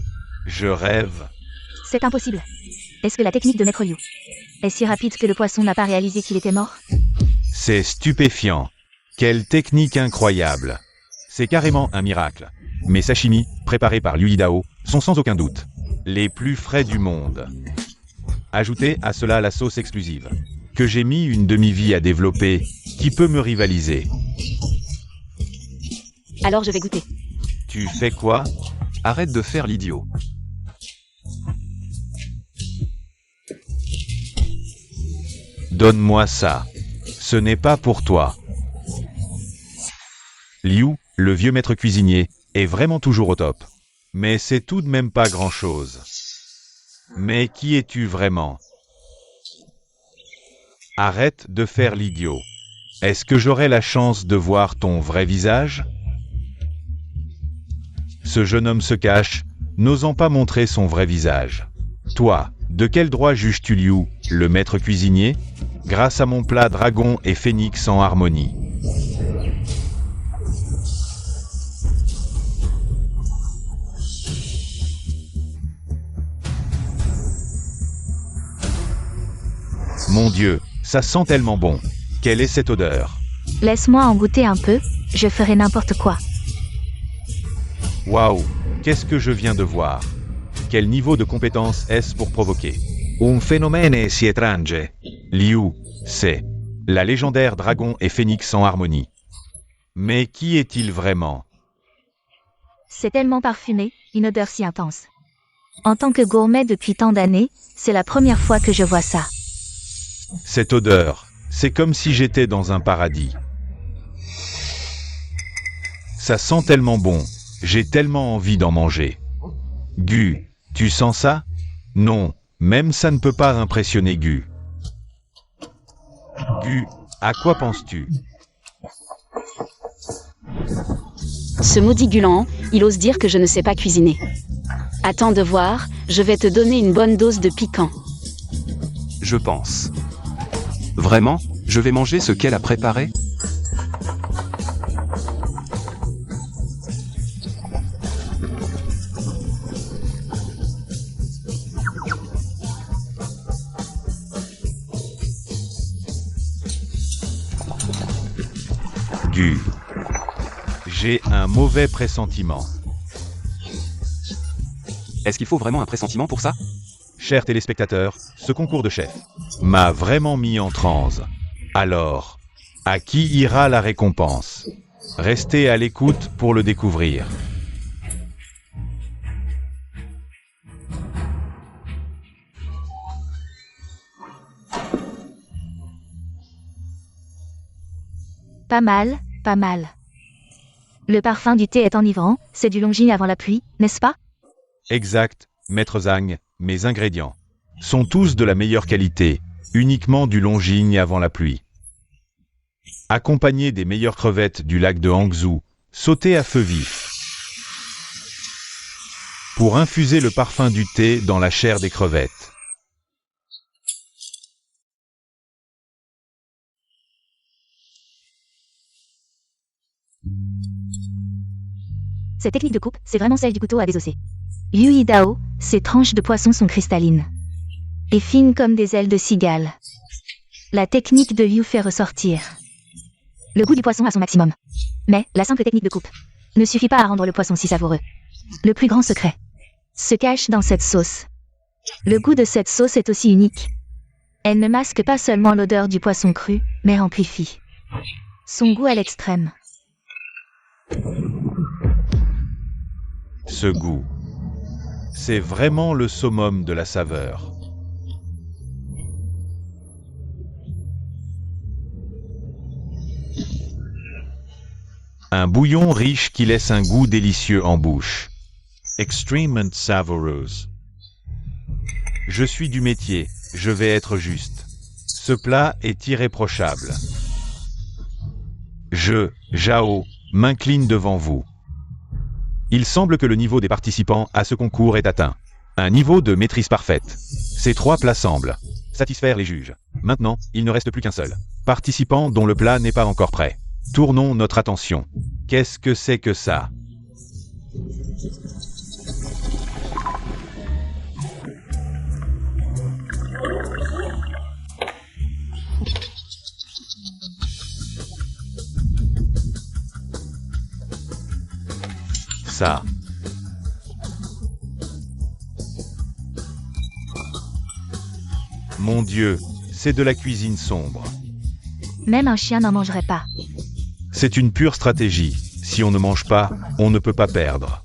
Je rêve. C'est impossible. Est-ce que la technique de Maître Liu est si rapide que le poisson n'a pas réalisé qu'il était mort? C'est stupéfiant. Quelle technique incroyable. C'est carrément un miracle. Mes sashimi, préparés par Liu Yidao, sont sans aucun doute les plus frais du monde. Ajoutez à cela la sauce exclusive, que j'ai mis une demi-vie à développer, qui peut me rivaliser. Alors je vais goûter. Tu fais quoi? Arrête de faire l'idiot. Donne-moi ça. Ce n'est pas pour toi. Liu, le vieux maître cuisinier, est vraiment toujours au top. Mais c'est tout de même pas grand-chose. Mais qui es-tu vraiment? Arrête de faire l'idiot. Est-ce que j'aurai la chance de voir ton vrai visage? Ce jeune homme se cache, n'osant pas montrer son vrai visage. Toi, de quel droit juges-tu Liu, le maître cuisinier? Grâce à mon plat dragon et phénix en harmonie. Mon Dieu, ça sent tellement bon. Quelle est cette odeur? Laisse-moi en goûter un peu, je ferai n'importe quoi. Waouh, qu'est-ce que je viens de voir? Quel niveau de compétence est-ce pour provoquer? Un phénomène si étrange. Liu, c'est la légendaire dragon et phénix en harmonie. Mais qui est-il vraiment? C'est tellement parfumé, une odeur si intense. En tant que gourmet depuis tant d'années, c'est la première fois que je vois ça. Cette odeur, c'est comme si j'étais dans un paradis. Ça sent tellement bon, j'ai tellement envie d'en manger. Gu, tu sens ça? Non, même ça ne peut pas impressionner Gu. Gu, à quoi penses-tu? Ce maudit Gulan, il ose dire que je ne sais pas cuisiner. Attends de voir, je vais te donner une bonne dose de piquant. Je pense. Vraiment, je vais manger ce qu'elle a préparé? Gu. J'ai un mauvais pressentiment. Est-ce qu'il faut vraiment un pressentiment pour ça? Chers téléspectateurs, ce concours de chef m'a vraiment mis en transe. Alors, à qui ira la récompense? Restez à l'écoute pour le découvrir. Pas mal, pas mal. Le parfum du thé est enivrant, c'est du Longines avant la pluie, n'est-ce pas? Exact, Maître Zhang, mes ingrédients sont tous de la meilleure qualité, uniquement du Longines avant la pluie. Accompagné des meilleures crevettes du lac de Hangzhou, sautées à feu vif. Pour infuser le parfum du thé dans la chair des crevettes. Cette technique de coupe, c'est vraiment celle du couteau à désosser. Liu Yidao, ces tranches de poisson sont cristallines. Et fines comme des ailes de cigale. La technique de Liu fait ressortir le goût du poisson à son maximum. Mais, la simple technique de coupe ne suffit pas à rendre le poisson si savoureux. Le plus grand secret se cache dans cette sauce. Le goût de cette sauce est aussi unique. Elle ne masque pas seulement l'odeur du poisson cru, mais amplifie son goût à l'extrême. Ce goût, c'est vraiment le summum de la saveur. Un bouillon riche qui laisse un goût délicieux en bouche. Extremement savoureuse. Je suis du métier, je vais être juste. Ce plat est irréprochable. Je, Zhao, m'incline devant vous. Il semble que le niveau des participants à ce concours est atteint. Un niveau de maîtrise parfaite. Ces trois plats semblent satisfaire les juges. Maintenant, il ne reste plus qu'un seul participant dont le plat n'est pas encore prêt. Tournons notre attention. Qu'est-ce que c'est que ça? Ça. Mon Dieu, c'est de la cuisine sombre. Même un chien n'en mangerait pas. C'est une pure stratégie. Si on ne mange pas, on ne peut pas perdre.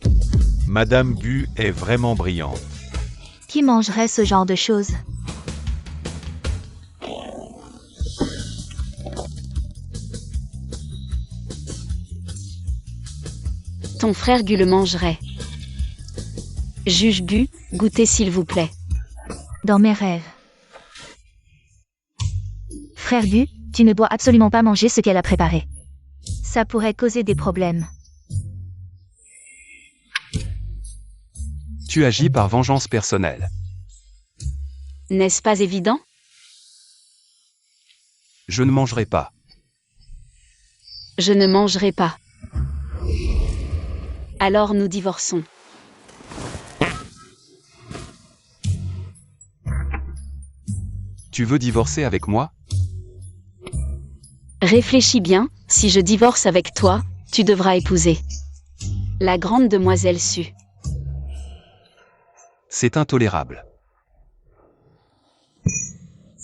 Madame Gu est vraiment brillante. Qui mangerait ce genre de choses? Ton frère Gu le mangerait. Juge Gu, goûtez s'il vous plaît. Dans mes rêves. Frère Gu, tu ne dois absolument pas manger ce qu'elle a préparé. Ça pourrait causer des problèmes. Tu agis par vengeance personnelle. N'est-ce pas évident? Je ne mangerai pas. Je ne mangerai pas. Alors nous divorçons. Tu veux divorcer avec moi? Réfléchis bien, si je divorce avec toi, tu devras épouser la grande demoiselle Su. C'est intolérable.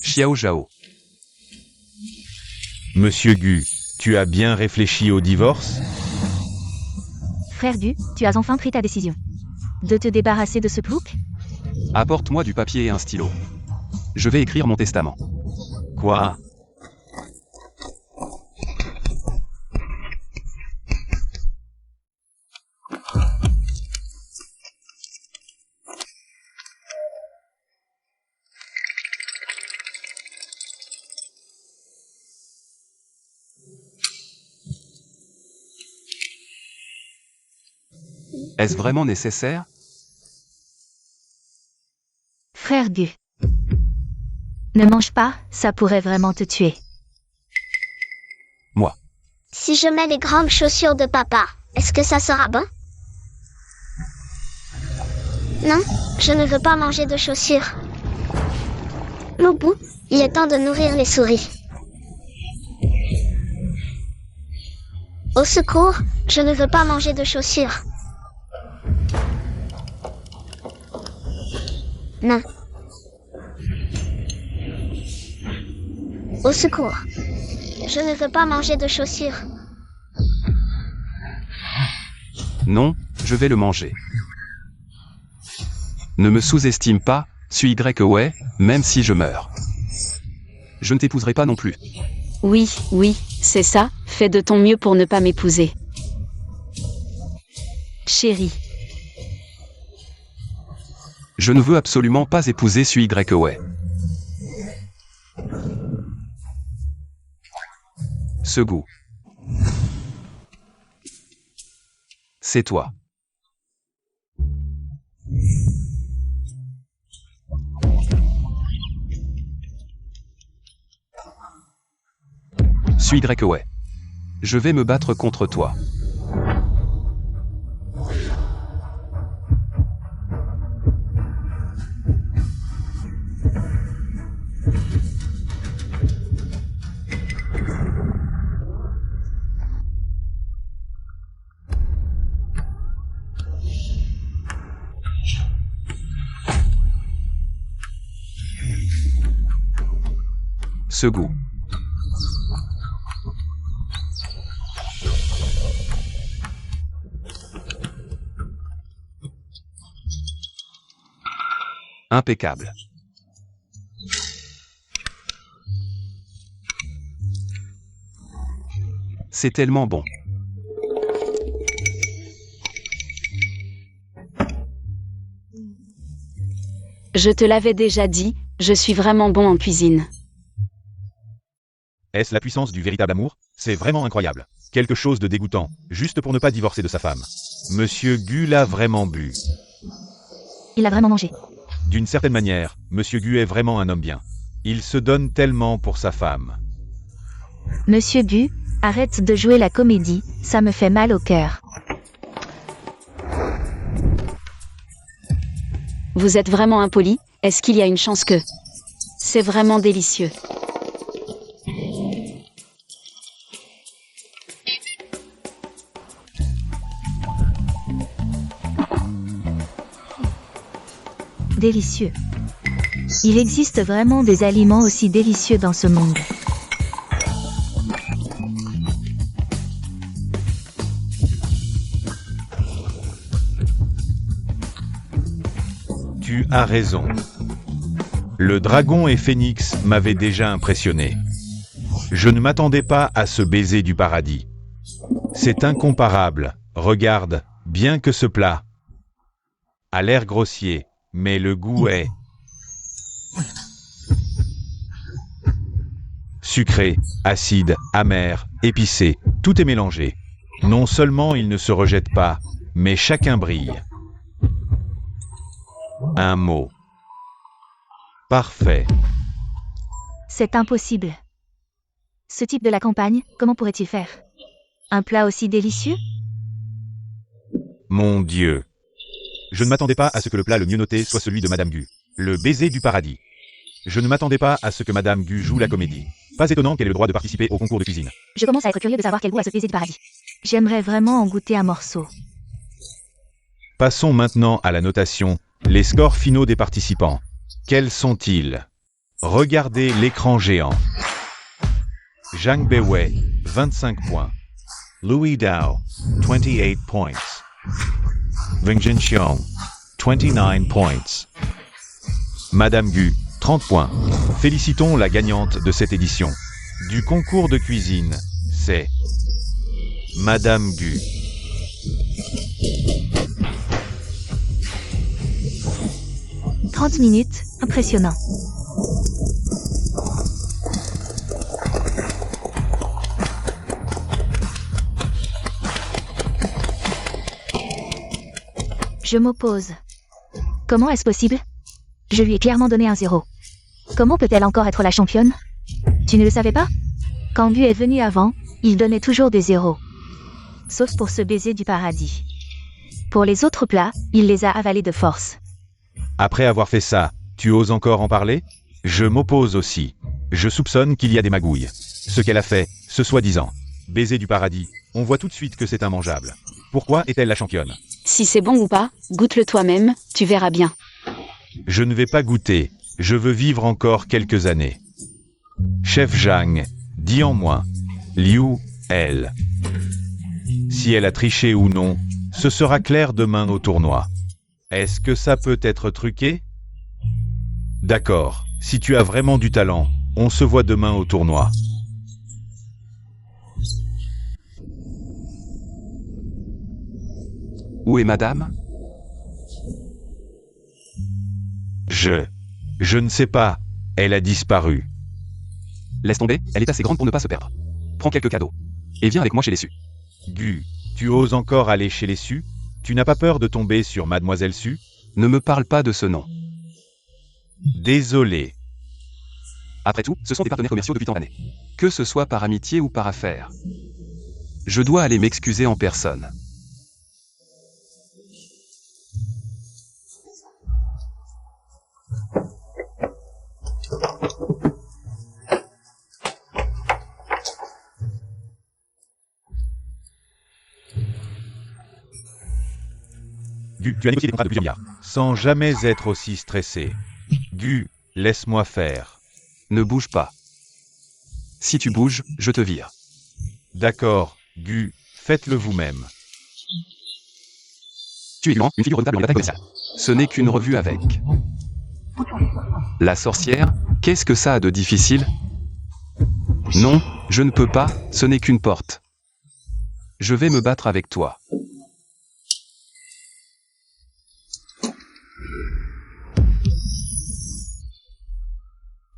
Xiao Zhao. Monsieur Gu, tu as bien réfléchi au divorce? Frère Gu, tu as enfin pris ta décision. De te débarrasser de ce plouc? Apporte-moi du papier et un stylo. Je vais écrire mon testament. Quoi? Est-ce vraiment nécessaire? Frère Gu. Ne mange pas, ça pourrait vraiment te tuer. Moi. Si je mets les grandes chaussures de papa, est-ce que ça sera bon? Non, je ne veux pas manger de chaussures. Moubou, il est temps de nourrir les souris. Au secours, je ne veux pas manger de chaussures. Non. Au secours. Je ne veux pas manger de chaussures. Non, je vais le manger. Ne me sous-estime pas, suis ouais, même si je meurs. Je ne t'épouserai pas non plus. Oui, oui, c'est ça, fais de ton mieux pour ne pas m'épouser. Chérie, Je ne veux absolument pas épouser suis ouais. Ce goût. C'est toi. Suis ouais. Je vais me battre contre toi. Ce goût. Impeccable. C'est tellement bon. je te l'avais déjà dit, je suis vraiment bon en cuisine. Est-ce la puissance du véritable amour? C'est vraiment incroyable. Quelque chose de dégoûtant, juste pour ne pas divorcer de sa femme. Monsieur Gu l'a vraiment bu. Il a vraiment mangé. D'une certaine manière, Monsieur Gu est vraiment un homme bien. Il se donne tellement pour sa femme. Monsieur Gu, arrête de jouer la comédie, ça me fait mal au cœur. Vous êtes vraiment impoli, est-ce qu'il y a une chance que... C'est vraiment délicieux. Délicieux. Il existe vraiment des aliments aussi délicieux dans ce monde. Tu as raison. Le dragon et Phénix m'avaient déjà impressionné. Je ne m'attendais pas à ce baiser du paradis. C'est incomparable. Regarde, bien que ce plat. A l'air grossier, mais le goût est sucré, acide, amer, épicé, tout est mélangé. Non seulement ils ne se rejettent pas, mais chacun brille. Un mot. Parfait. C'est impossible. Ce type de la campagne, comment pourrait-il faire? Un plat aussi délicieux? Mon Dieu. Je ne m'attendais pas à ce que le plat le mieux noté soit celui de Madame Gu. Le baiser du paradis. Je ne m'attendais pas à ce que Madame Gu joue la comédie. Pas étonnant qu'elle ait le droit de participer au concours de cuisine. Je commence à être curieux de savoir quel goût a ce baiser du paradis. J'aimerais vraiment en goûter un morceau. Passons maintenant à la notation, les scores finaux des participants. Quels sont-ils? Regardez l'écran géant. Zhang Beiwei, 25 points. Louis Dao, 28 points. Wengjin Xiong, 29 points. Madame Gu, 30 points. Félicitons la gagnante de cette édition. Du concours de cuisine, c'est Madame Gu. « 30 minutes, impressionnant. Je m'oppose. Comment est-ce possible? Je lui ai clairement donné un 0. Comment peut-elle encore être la championne? Tu ne le savais pas? Quand Bu est venu avant, il donnait toujours des 0. Sauf pour ce baiser du paradis. Pour les autres plats, il les a avalés de force. Après avoir fait ça, tu oses encore en parler? Je m'oppose aussi. Je soupçonne qu'il y a des magouilles. Ce qu'elle a fait, ce soi-disant baiser du paradis, on voit tout de suite que c'est immangeable. Pourquoi est-elle la championne? Si c'est bon ou pas, goûte-le toi-même, tu verras bien. Je ne vais pas goûter, je veux vivre encore quelques années. Chef Zhang, dis en moins. Liu, elle. Si elle a triché ou non, ce sera clair demain au tournoi. Est-ce que ça peut être truqué? D'accord, si tu as vraiment du talent, on se voit demain au tournoi. Où est madame? Je ne sais pas, elle a disparu. Laisse tomber, elle est assez grande pour ne pas se perdre. Prends quelques cadeaux. Et viens avec moi chez les Su. Gu, tu oses encore aller chez les Su? Tu n'as pas peur de tomber sur Mademoiselle Su? Ne me parle pas de ce nom. Désolé. Après tout, ce sont des partenaires commerciaux depuis tant d'années. Que ce soit par amitié ou par affaire. Je dois aller m'excuser en personne. Gu, tu as négocié des contrats de plusieurs milliards. Sans jamais être aussi stressé. Gu, laisse-moi faire. Ne bouge pas. Si tu bouges, je te vire. D'accord, Gu, faites-le vous-même. Tu es Luan, une figure redoutable en bataille commerciale. Ce n'est qu'une revue avec. La sorcière, qu'est-ce que ça a de difficile? Non, je ne peux pas, ce n'est qu'une porte. Je vais me battre avec toi.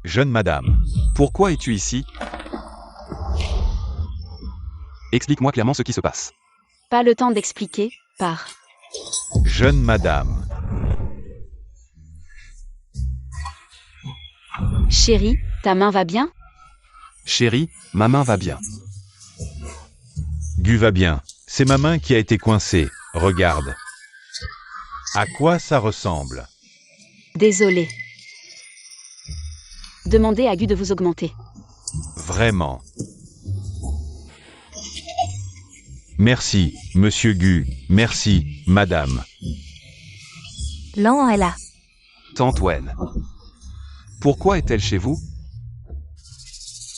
Jeune madame. Pourquoi es-tu ici? Explique-moi clairement ce qui se passe. Pas le temps d'expliquer, pars. Jeune madame. Chérie, ta main va bien? Chérie, ma main va bien. Gu va bien. C'est ma main qui a été coincée. Regarde. À quoi ça ressemble? Désolé. Demandez à Gu de vous augmenter. Vraiment. Merci, monsieur Gu. Merci, madame. Lan est là. Tante Wen. Pourquoi est-elle chez vous?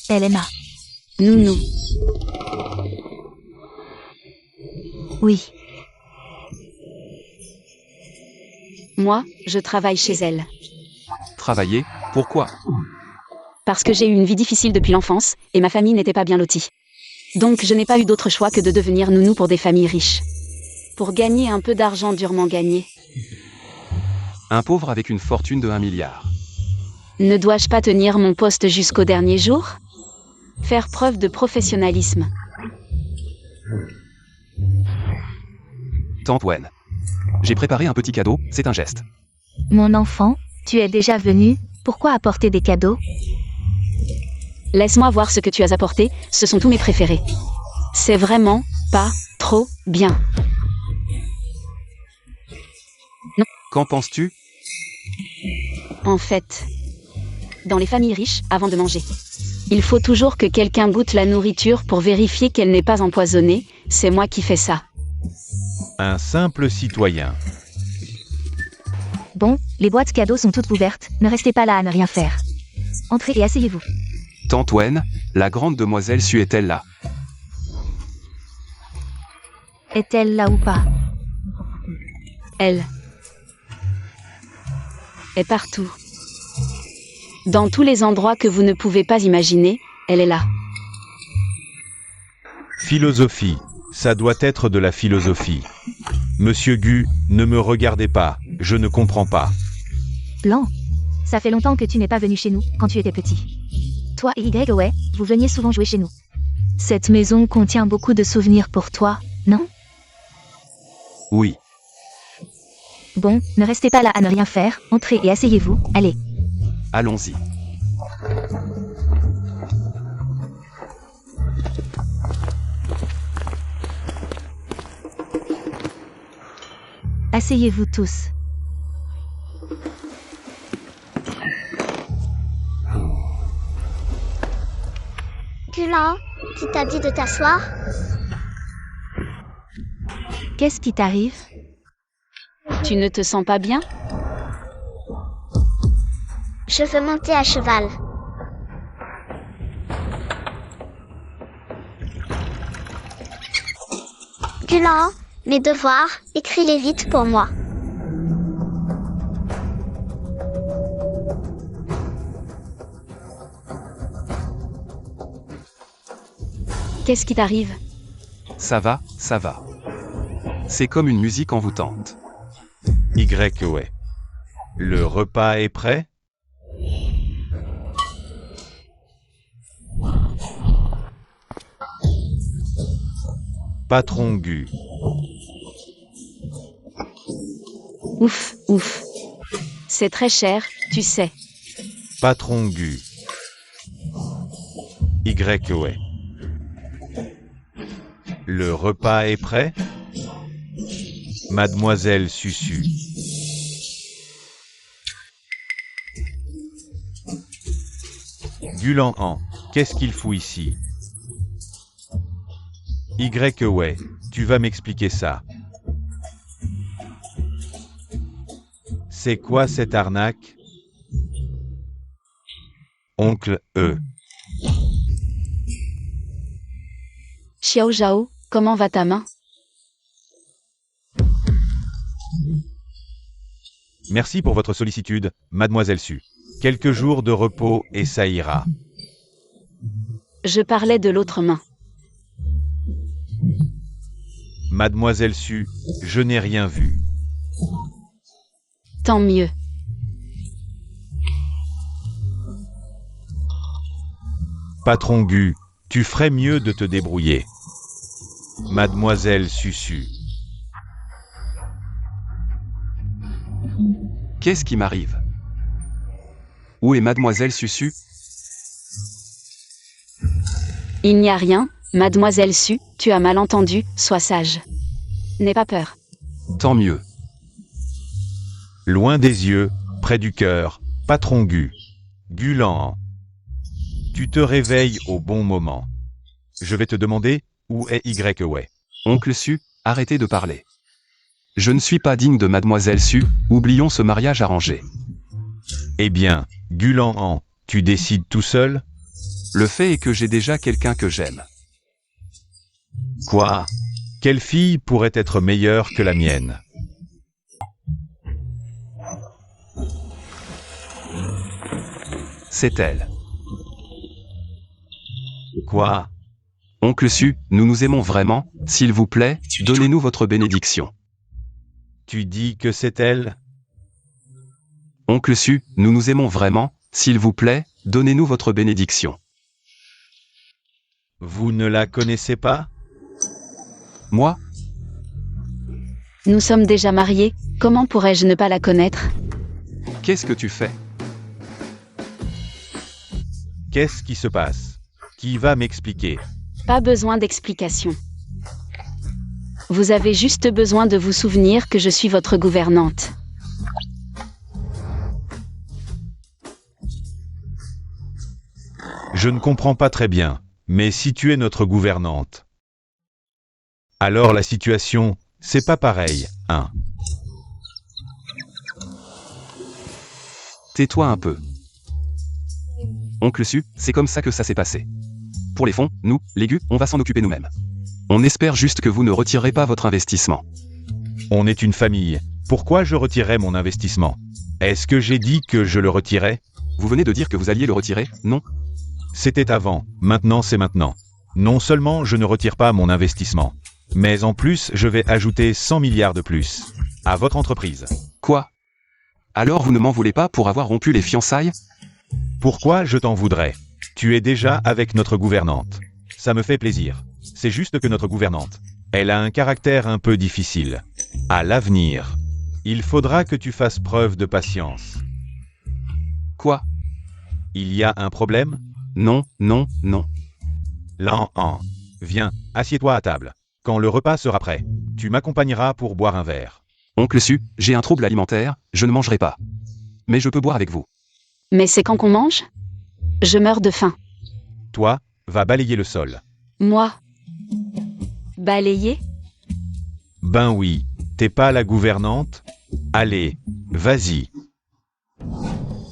Elle est ma. Nounou. Oui. Moi, je travaille chez elle. Travailler? Pourquoi? Parce que j'ai eu une vie difficile depuis l'enfance, et ma famille n'était pas bien lotie. Donc je n'ai pas eu d'autre choix que de devenir nounou pour des familles riches. Pour gagner un peu d'argent durement gagné. Un pauvre avec une fortune de 1 milliard. Ne dois-je pas tenir mon poste jusqu'au dernier jour? Faire preuve de professionnalisme. Tante Wen. J'ai préparé un petit cadeau, c'est un geste. Mon enfant, tu es déjà venu, pourquoi apporter des cadeaux? Laisse-moi voir ce que tu as apporté, ce sont tous mes préférés. C'est vraiment pas trop bien. Qu'en penses-tu? En fait, dans les familles riches, avant de manger, il faut toujours que quelqu'un goûte la nourriture pour vérifier qu'elle n'est pas empoisonnée, c'est moi qui fais ça. Un simple citoyen. Bon, les boîtes cadeaux sont toutes ouvertes, ne restez pas là à ne rien faire. Entrez et asseyez-vous. Tante Wen, la grande demoiselle Su est-elle là? Est-elle là ou pas? Elle est partout. Dans tous les endroits que vous ne pouvez pas imaginer, elle est là. Philosophie. Ça doit être de la philosophie. Monsieur Gu, ne me regardez pas, je ne comprends pas. Blanc, ça fait longtemps que tu n'es pas venu chez nous, quand tu étais petit. Toi et Y, vous veniez souvent jouer chez nous. Cette maison contient beaucoup de souvenirs pour toi, non? Oui. Bon, ne restez pas là à ne rien faire, entrez et asseyez-vous, allez. Allons-y. Asseyez-vous tous. Gulan, qui t'a dit de t'asseoir? Qu'est-ce qui t'arrive? Tu ne te sens pas bien? Je veux monter à cheval. Gulan, mes devoirs, écris-les vite pour moi. Qu'est-ce qui t'arrive? Ça va, ça va. C'est comme une musique envoûtante. Y. Le repas est prêt? Patron Gu. Ouf, ouf. C'est très cher, tu sais. Patron Gu. Y. Le repas est prêt? Mademoiselle Susu. Gulan, qu'est-ce qu'il fout ici? Y. Tu vas m'expliquer ça. C'est quoi cette arnaque? Oncle E. Xiao Zhao, comment va ta main? Merci pour votre sollicitude, Mademoiselle Su. Quelques jours de repos et ça ira. Je parlais de l'autre main. Mademoiselle Su, je n'ai rien vu. Tant mieux. Patron Gu, tu ferais mieux de te débrouiller. Mademoiselle Susu. Qu'est-ce qui m'arrive? Où est Mademoiselle Susu? Il n'y a rien, Mademoiselle Su, tu as mal entendu, sois sage. N'aie pas peur. Tant mieux. Loin des yeux, près du cœur, Patron Gu. Gulan. Tu te réveilles au bon moment. Je vais te demander, où est Y. Oncle Su, arrêtez de parler. Je ne suis pas digne de Mademoiselle Su, oublions ce mariage arrangé. Eh bien, Gulan, tu décides tout seul? Le fait est que j'ai déjà quelqu'un que j'aime. Quoi? Quelle fille pourrait être meilleure que la mienne? C'est elle. Quoi? Oncle Su, nous nous aimons vraiment, s'il vous plaît, donnez-nous votre bénédiction. Tu dis que c'est elle? Oncle Su, nous nous aimons vraiment, s'il vous plaît, donnez-nous votre bénédiction. Vous ne la connaissez pas? Moi? Nous sommes déjà mariés, comment pourrais-je ne pas la connaître? Qu'est-ce que tu fais? Qu'est-ce qui se passe? Qui va m'expliquer? Pas besoin d'explication. Vous avez juste besoin de vous souvenir que je suis votre gouvernante. Je ne comprends pas très bien, mais si tu es notre gouvernante, alors la situation, c'est pas pareil, hein? Tais-toi un peu. Oncle Su, c'est comme ça que ça s'est passé. Pour les fonds, nous, les Gu, on va s'en occuper nous-mêmes. On espère juste que vous ne retirerez pas votre investissement. On est une famille. Pourquoi je retirerais mon investissement? Est-ce que j'ai dit que je le retirais? Vous venez de dire que vous alliez le retirer, non? C'était avant, maintenant c'est maintenant. Non seulement je ne retire pas mon investissement, mais en plus je vais ajouter 100 milliards de plus à votre entreprise. Quoi? Alors vous ne m'en voulez pas pour avoir rompu les fiançailles? Pourquoi je t'en voudrais? Tu es déjà avec notre gouvernante. Ça me fait plaisir. C'est juste que notre gouvernante, elle a un caractère un peu difficile. À l'avenir, il faudra que tu fasses preuve de patience. Quoi? Il y a un problème? Non, non, non. Lan-Han, viens, assieds-toi à table. Quand le repas sera prêt, tu m'accompagneras pour boire un verre. Oncle Su, j'ai un trouble alimentaire, je ne mangerai pas. Mais je peux boire avec vous. Mais c'est quand qu'on mange? Je meurs de faim. Toi, va balayer le sol. Moi? Balayer? Ben oui, t'es pas la gouvernante? Allez, vas-y.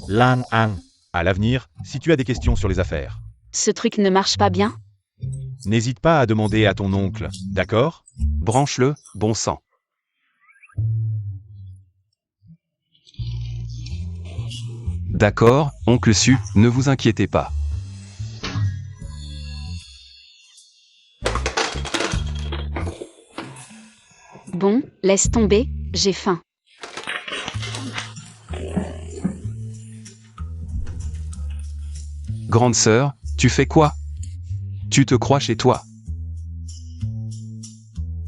Lan-Han, à l'avenir, si tu as des questions sur les affaires, Ce truc ne marche pas bien? n'hésite pas à demander à ton oncle, d'accord? Branche-le, bon sang. D'accord, oncle Su, ne vous inquiétez pas. Bon, laisse tomber, j'ai faim. Grande sœur, tu fais quoi? Tu te crois chez toi?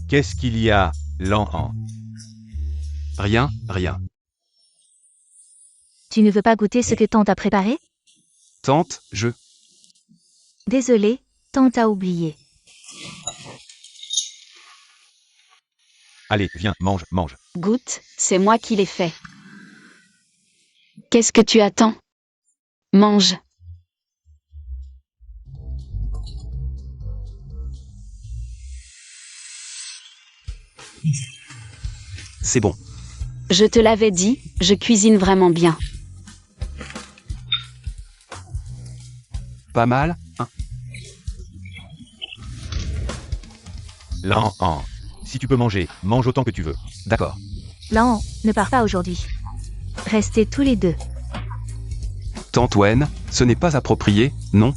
Qu'est-ce qu'il y a, Lan-Han? Rien, rien. Tu ne veux pas goûter ce que tante a préparé? Tante, Désolé, tante a oublié. Allez, viens, mange, mange. Goûte, c'est moi qui l'ai fait. Qu'est-ce que tu attends? Mange. C'est bon. Je te l'avais dit, je cuisine vraiment bien. Pas mal, hein? Lan-Han, si tu peux manger, mange autant que tu veux. D'accord. Lan, ne pars pas aujourd'hui. Restez tous les deux. Tante Wen, ce n'est pas approprié, non?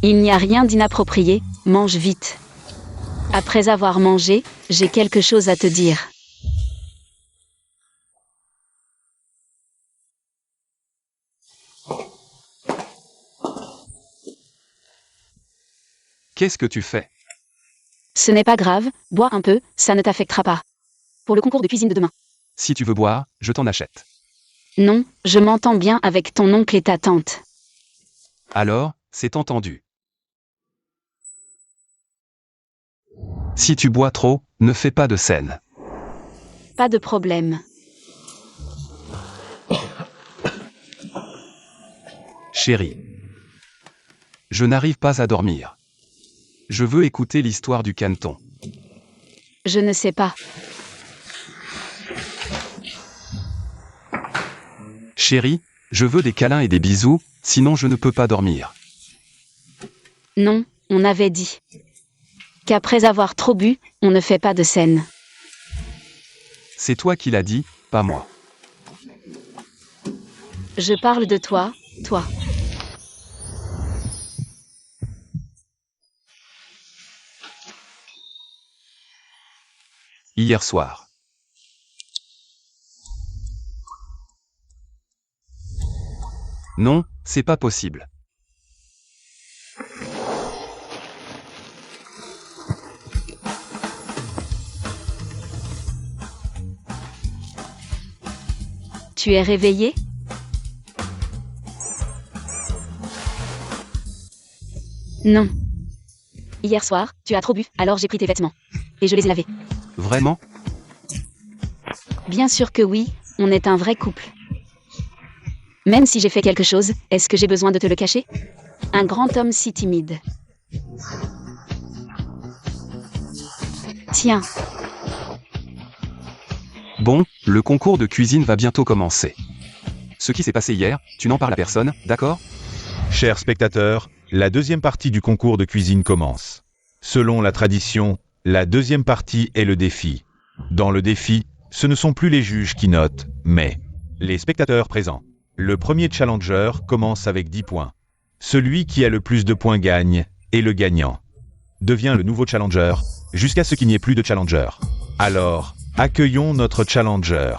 Il n'y a rien d'inapproprié, mange vite. Après avoir mangé, j'ai quelque chose à te dire. Qu'est-ce que tu fais? Ce n'est pas grave, bois un peu, ça ne t'affectera pas. Pour le concours de cuisine de demain. Si tu veux boire, je t'en achète. Non, je m'entends bien avec ton oncle et ta tante. Alors, c'est entendu. Si tu bois trop, ne fais pas de scène. Pas de problème. Chérie. Je n'arrive pas à dormir. Je veux écouter l'histoire du canton. Je ne sais pas. Chérie, je veux des câlins et des bisous, sinon je ne peux pas dormir. Non, on avait dit qu'après avoir trop bu, on ne fait pas de scène. C'est toi qui l'as dit, pas moi. Je parle de toi, toi. Hier soir. Non, c'est pas possible. Tu es réveillé? Non. Hier soir, tu as trop bu, alors j'ai pris tes vêtements. Et je les ai lavés. Vraiment? Bien sûr que oui, on est un vrai couple. Même si j'ai fait quelque chose, est-ce que j'ai besoin de te le cacher? Un grand homme si timide. Tiens, Bon, le concours de cuisine va bientôt commencer. Ce qui s'est passé hier, tu n'en parles à personne, d'accord? Chers spectateurs, la deuxième partie du concours de cuisine commence. Selon la tradition, la deuxième partie est le défi. Dans le défi, ce ne sont plus les juges qui notent, mais les spectateurs présents. Le premier challenger commence avec 10 points. Celui qui a le plus de points gagne, et le gagnant devient le nouveau challenger, jusqu'à ce qu'il n'y ait plus de challenger. Alors, accueillons notre challenger.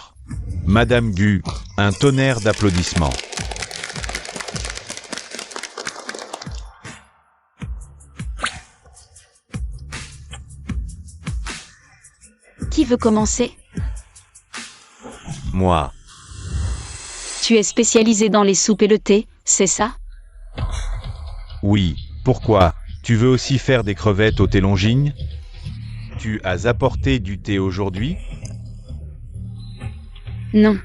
Madame Gu, un tonnerre d'applaudissements. qui veut commencer? Moi. Tu es spécialisé dans les soupes et le thé, c'est ça? Oui, pourquoi? Tu veux aussi faire des crevettes au thé Longines? Tu as apporté du thé aujourd'hui? Non.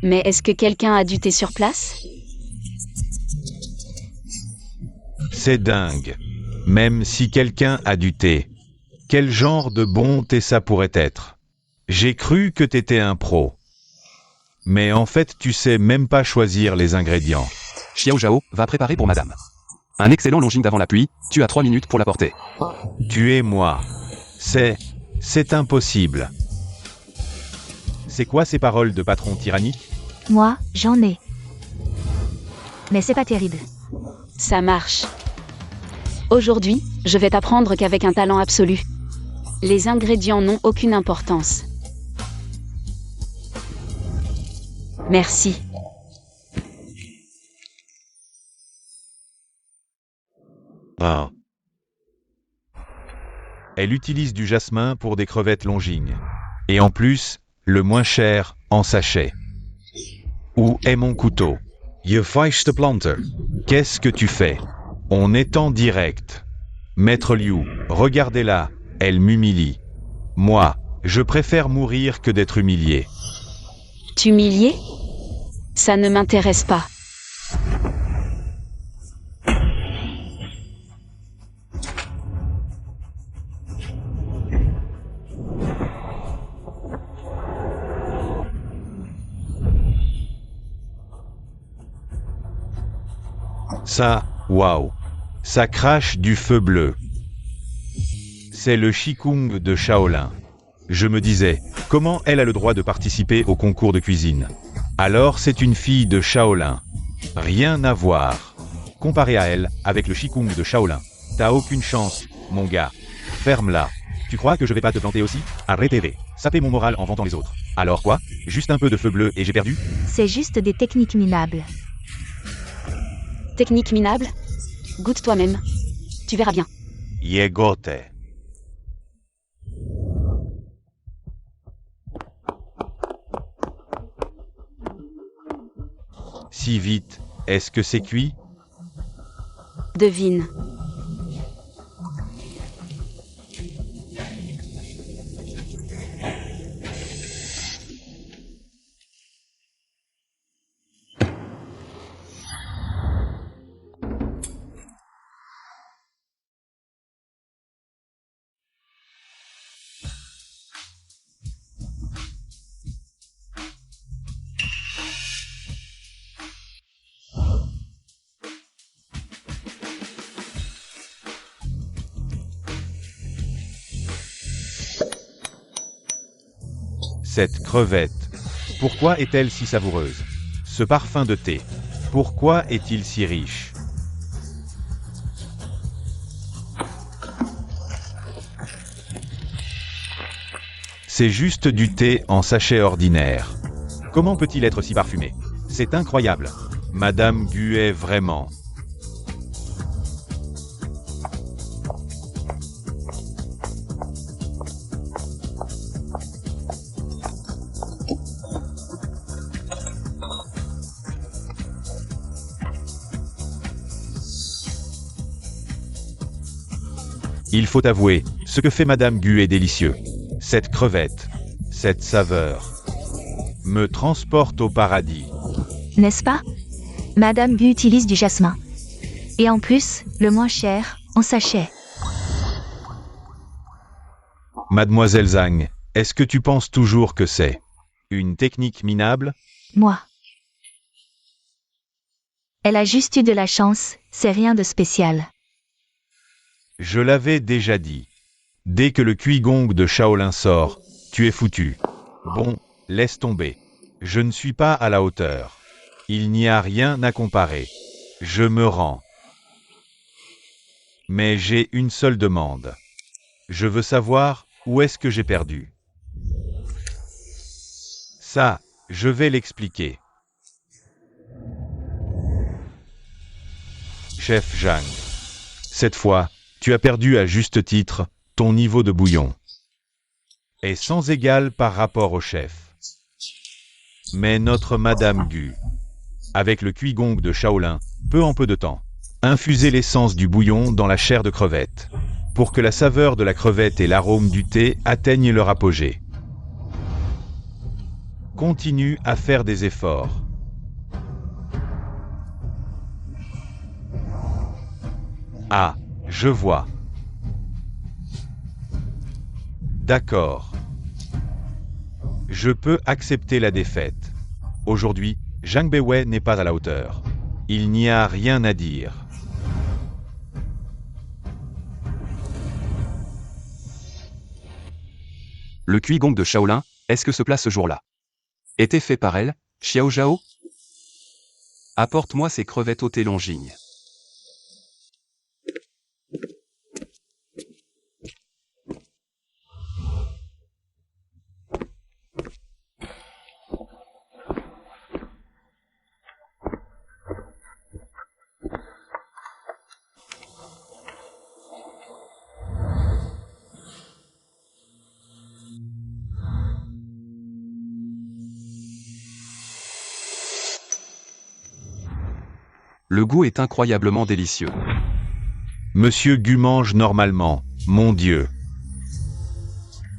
Mais est-ce que quelqu'un a du thé sur place? C'est dingue. Même si quelqu'un a du thé. Quel genre de bon thé ça pourrait être? J'ai cru que t'étais un pro. Mais en fait, tu sais même pas choisir les ingrédients. Xiao Zhao va préparer pour madame. Un excellent Longines d'avant la pluie, tu as 3 minutes pour l'apporter. Tu es moi. C'est impossible. C'est quoi ces paroles de patron tyrannique? Moi, j'en ai. Mais c'est pas terrible. Ça marche. Aujourd'hui, je vais t'apprendre qu'avec un talent absolu, les ingrédients n'ont aucune importance. Merci. Ah. Elle utilise du jasmin pour des crevettes Longines. Et en plus, le moins cher, en sachet. Où est mon couteau? Je feiste planter. Qu'est-ce que tu fais? On est en direct. Maître Liu, regardez-la, elle m'humilie. Moi, je préfère mourir que d'être humilié. T'humilier? Ça ne m'intéresse pas. Ça, waouh, ça crache du feu bleu. C'est le Qigong de Shaolin. Je me disais, comment elle a le droit de participer au concours de cuisine? Alors c'est une fille de Shaolin. Rien à voir. Comparé à elle, avec le Qigong de Shaolin, t'as aucune chance, mon gars. Ferme-la. Tu crois que je vais pas te planter aussi? Arrêtez. Saper mon moral en vantant les autres. Alors quoi? Juste un peu de feu bleu et j'ai perdu? C'est juste des techniques minables. Technique minable? Goûte toi-même. Tu verras bien. Yegote. Si vite, est-ce que c'est cuit? Devine. Cette crevette, pourquoi est-elle si savoureuse? Ce parfum de thé, pourquoi est-il si riche? C'est juste du thé en sachet ordinaire. Comment peut-il être si parfumé? C'est incroyable. Madame Gu est vraiment... Il faut avouer, ce que fait Madame Gu est délicieux. Cette crevette, cette saveur, me transporte au paradis. N'est-ce pas? Madame Gu utilise du jasmin. Et en plus, le moins cher, en sachet. Mademoiselle Zhang, est-ce que tu penses toujours que c'est une technique minable? Moi. Elle a juste eu de la chance, c'est rien de spécial. Je l'avais déjà dit. Dès que le Qui-Gong de Shaolin sort, tu es foutu. Bon, laisse tomber. Je ne suis pas à la hauteur. Il n'y a rien à comparer. Je me rends. Mais j'ai une seule demande. Je veux savoir où est-ce que j'ai perdu. Ça, je vais l'expliquer. Chef Zhang. Cette fois, tu as perdu à juste titre ton niveau de bouillon. Est sans égal par rapport au chef. Mais notre Madame Gu, avec le Qui-Gong de Shaolin, peut en peu de temps infuser l'essence du bouillon dans la chair de crevette, pour que la saveur de la crevette et l'arôme du thé atteignent leur apogée. Continue à faire des efforts. Ah, je vois. D'accord. Je peux accepter la défaite. Aujourd'hui, Zhang Beiwei n'est pas à la hauteur. Il n'y a rien à dire. Le Qui-Gong de Shaolin, est-ce que ce plat ce jour-là était fait par elle, Xiao Zhao? Apporte-moi ces crevettes au thé Longines. Le goût est incroyablement délicieux. Monsieur Gu mange normalement, mon Dieu.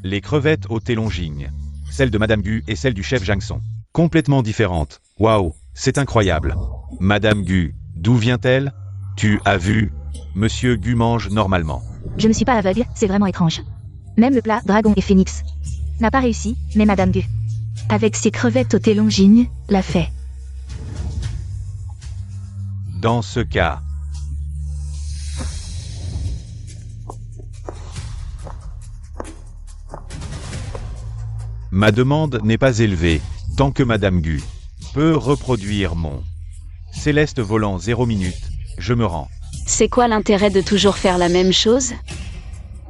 Les crevettes au thé Longines, celles de Madame Gu et celles du chef Zhang sont complètement différentes. Waouh, c'est incroyable. Madame Gu, d'où vient-elle? Tu as vu? Monsieur Gu mange normalement. Je ne suis pas aveugle, c'est vraiment étrange. Même le plat Dragon et Phénix n'a pas réussi, mais Madame Gu, avec ses crevettes au thé Longines, l'a fait. Dans ce cas, ma demande n'est pas élevée, tant que Madame Gu peut reproduire mon Céleste volant 0 minute, je me rends. C'est quoi l'intérêt de toujours faire la même chose?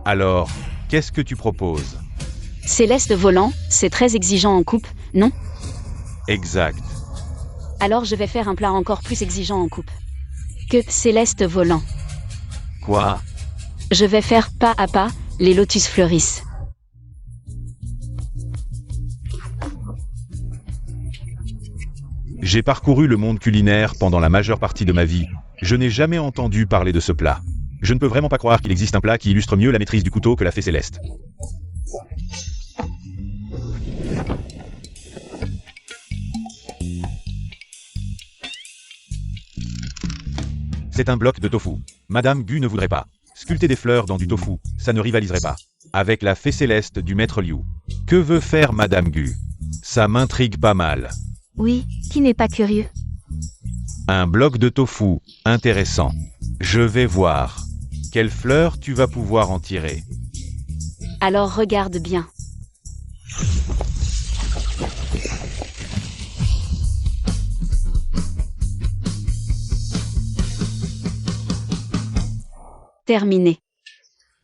Alors, qu'est-ce que tu proposes? Céleste volant, c'est très exigeant en coupe, non? Exact. Alors je vais faire un plat encore plus exigeant en coupe que Céleste volant. Quoi? Je vais faire pas à pas, les lotus fleurissent. J'ai parcouru le monde culinaire pendant la majeure partie de ma vie. Je n'ai jamais entendu parler de ce plat. Je ne peux vraiment pas croire qu'il existe un plat qui illustre mieux la maîtrise du couteau que la fée Céleste. C'est un bloc de tofu. Madame Gu ne voudrait pas sculpter des fleurs dans du tofu, ça ne rivaliserait pas avec la fée Céleste du maître Liu. Que veut faire Madame Gu? Ça m'intrigue pas mal. Oui, qui n'est pas curieux? Un bloc de tofu, intéressant. Je vais voir. Quelle fleur tu vas pouvoir en tirer? Alors regarde bien. Terminé.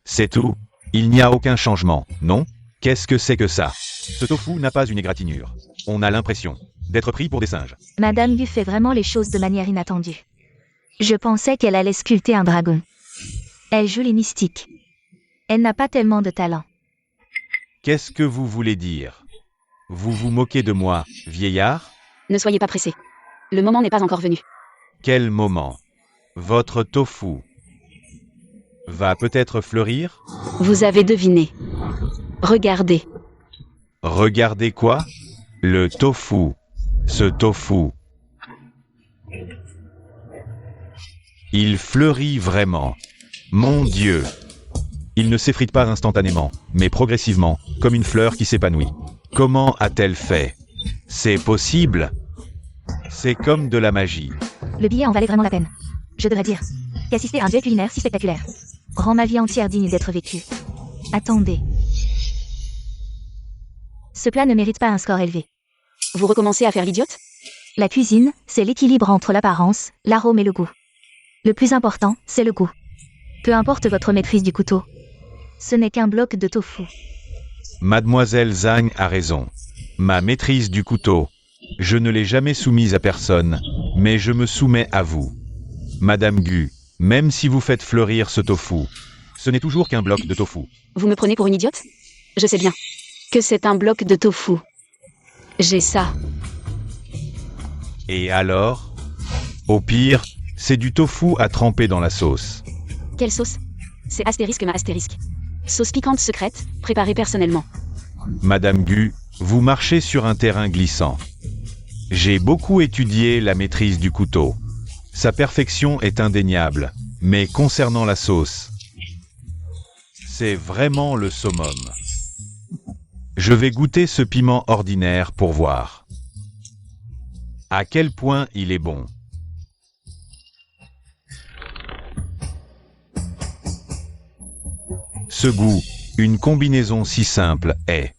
C'est tout? Il n'y a aucun changement, non? Qu'est-ce que c'est que ça? Ce tofu n'a pas une égratignure. On a l'impression d'être pris pour des singes. Madame Gu fait vraiment les choses de manière inattendue. Je pensais qu'elle allait sculpter un dragon. Elle joue les mystiques. Elle n'a pas tellement de talent. Qu'est-ce que vous voulez dire? Vous vous moquez de moi, vieillard? Ne soyez pas pressé. Le moment n'est pas encore venu. Quel moment? Votre tofu va peut-être fleurir? Vous avez deviné. Regardez. Regardez quoi? Le tofu. Ce tofu. Il fleurit vraiment. Mon Dieu! Il ne s'effrite pas instantanément, mais progressivement, comme une fleur qui s'épanouit. Comment a-t-elle fait? C'est possible? C'est comme de la magie. Le billet en valait vraiment la peine. Je devrais dire qu'assister à un duel culinaire si spectaculaire rend ma vie entière digne d'être vécue. Attendez. Ce plat ne mérite pas un score élevé. Vous recommencez à faire l'idiote? La cuisine, c'est l'équilibre entre l'apparence, l'arôme et le goût. Le plus important, c'est le goût. Peu importe votre maîtrise du couteau. Ce n'est qu'un bloc de tofu. Mademoiselle Zhang a raison. Ma maîtrise du couteau. Je ne l'ai jamais soumise à personne, mais je me soumets à vous. Madame Gu, même si vous faites fleurir ce tofu, ce n'est toujours qu'un bloc de tofu. Vous me prenez pour une idiote? Je sais bien que c'est un bloc de tofu. J'ai ça. Et alors? Au pire, c'est du tofu à tremper dans la sauce. Quelle sauce? C'est astérisque ma astérisque. Sauce piquante secrète, préparée personnellement. Madame Gu, vous marchez sur un terrain glissant. J'ai beaucoup étudié la maîtrise du couteau. Sa perfection est indéniable, mais concernant la sauce, c'est vraiment le summum. Je vais goûter ce piment ordinaire pour voir à quel point il est bon. Ce goût, une combinaison si simple, est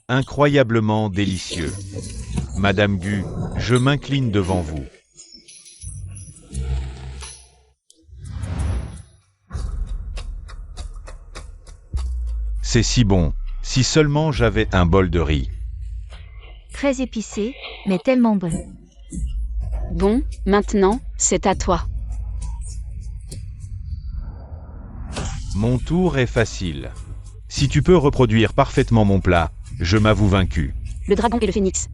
incroyablement délicieux. Madame Gu, je m'incline devant vous. C'est si bon, si seulement j'avais un bol de riz. Très épicé, mais tellement bon. Bon, maintenant, c'est à toi. Mon tour est facile. Si tu peux reproduire parfaitement mon plat, je m'avoue vaincu. Le dragon et le phénix.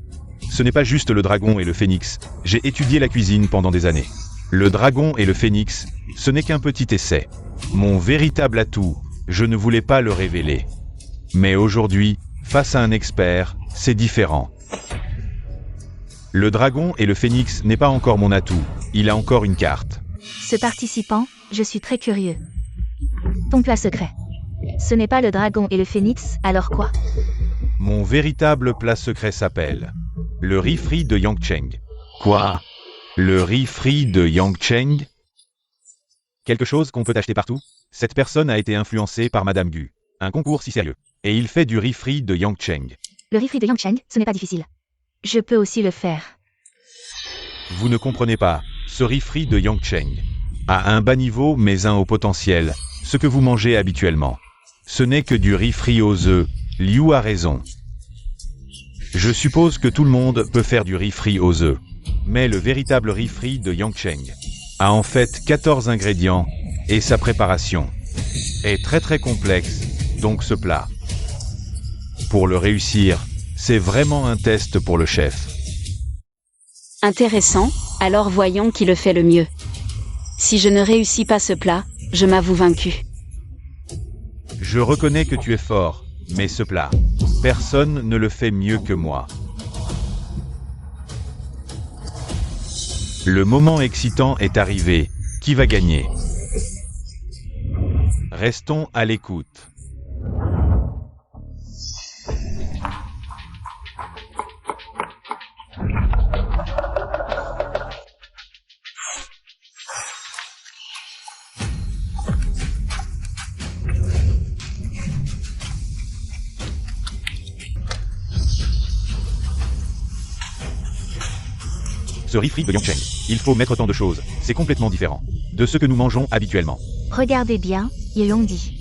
Ce n'est pas juste le dragon et le phénix, j'ai étudié la cuisine pendant des années. Le dragon et le phénix, ce n'est qu'un petit essai. Mon véritable atout, je ne voulais pas le révéler. Mais aujourd'hui, face à un expert, c'est différent. Le dragon et le phénix n'est pas encore mon atout, il a encore une carte. Ce participant, je suis très curieux. Ton plat secret. Ce n'est pas le dragon et le phénix, alors quoi? Mon véritable plat secret s'appelle le riz frit de Yangcheng. Quoi? Le riz frit de Yangcheng? Quelque chose qu'on peut acheter partout? Cette personne a été influencée par Madame Gu. Un concours si sérieux. Et il fait du riz frit de Yangcheng. Le riz frit de Yangcheng, ce n'est pas difficile. Je peux aussi le faire. Vous ne comprenez pas, ce riz frit de Yangcheng a un bas niveau mais un haut potentiel, ce que vous mangez habituellement. Ce n'est que du riz frit aux œufs, Liu a raison. Je suppose que tout le monde peut faire du riz frit aux œufs. Mais le véritable riz frit de Yangcheng a en fait 14 ingrédients et sa préparation est très complexe, donc ce plat. Pour le réussir, c'est vraiment un test pour le chef. Intéressant, alors voyons qui le fait le mieux. Si je ne réussis pas ce plat, je m'avoue vaincu. Je reconnais que tu es fort, mais ce plat, personne ne le fait mieux que moi. Le moment excitant est arrivé. Qui va gagner? Restons à l'écoute. Ce riz frit de Yangcheng, il faut mettre tant de choses, c'est complètement différent de ce que nous mangeons habituellement. Regardez bien, ils l'ont dit.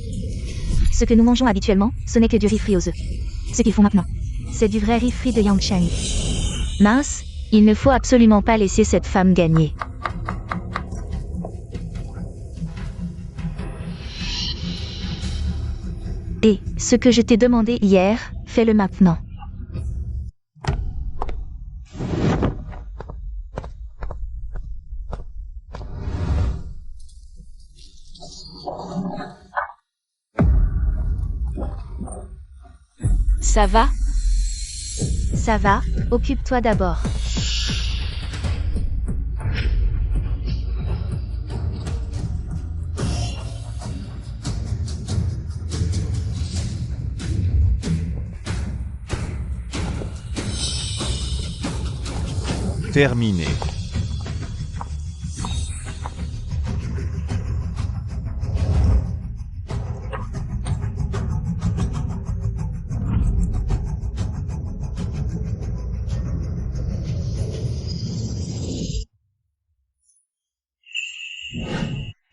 Ce que nous mangeons habituellement, ce n'est que du riz frit aux œufs. Ce qu'ils font maintenant, C'est du vrai riz frit de Yangcheng. Mince, il ne faut absolument pas laisser cette femme gagner. Et, ce que je t'ai demandé hier, fais-le maintenant. Ça va? Ça va, occupe-toi d'abord. Terminé.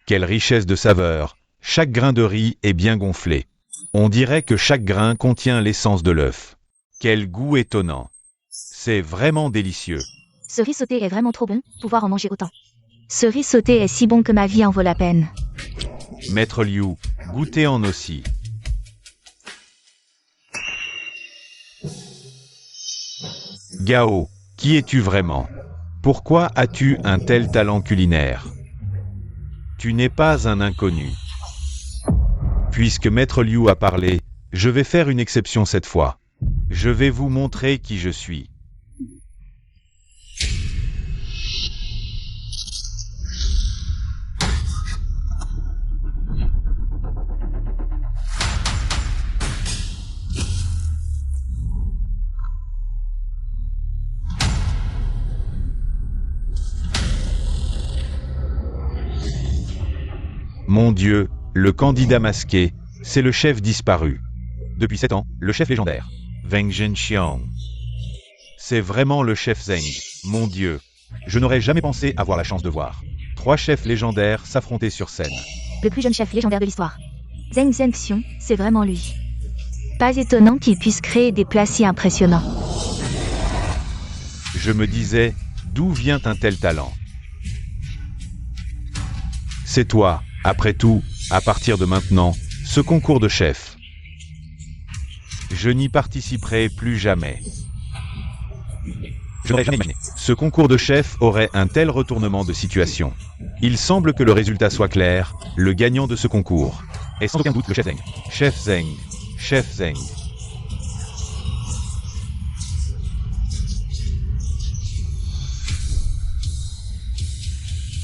Quelle richesse de saveurs! Chaque grain de riz est bien gonflé. On dirait que chaque grain contient l'essence de l'œuf. Quel goût étonnant! C'est vraiment délicieux. Ce riz sauté est vraiment trop bon, pouvoir en manger autant. Ce riz sauté est si bon que ma vie en vaut la peine. Maître Liu, goûtez-en aussi. Gao, qui es-tu vraiment? Pourquoi as-tu un tel talent culinaire? Tu n'es pas un inconnu. Puisque Maître Liu a parlé, je vais faire une exception cette fois. Je vais vous montrer qui je suis. Mon Dieu, le candidat masqué, c'est le chef disparu. Depuis 7 ans, le chef légendaire. Wang Zhenxiang. C'est vraiment le chef Zeng. Mon Dieu. Je n'aurais jamais pensé avoir la chance de voir 3 chefs légendaires s'affronter sur scène. Le plus jeune chef légendaire de l'histoire. Zeng Zhenxiang, c'est vraiment lui. Pas étonnant qu'il puisse créer des plats si impressionnants. Je me disais, d'où vient un tel talent? C'est toi, après tout, à partir de maintenant, ce concours de chef. Je n'y participerai plus jamais. Je n'aurais jamais imaginé. Ce concours de chef aurait un tel retournement de situation. Il semble que le résultat soit clair, le gagnant de ce concours est sans aucun doute le chef Zeng. Chef Zeng. Chef Zeng.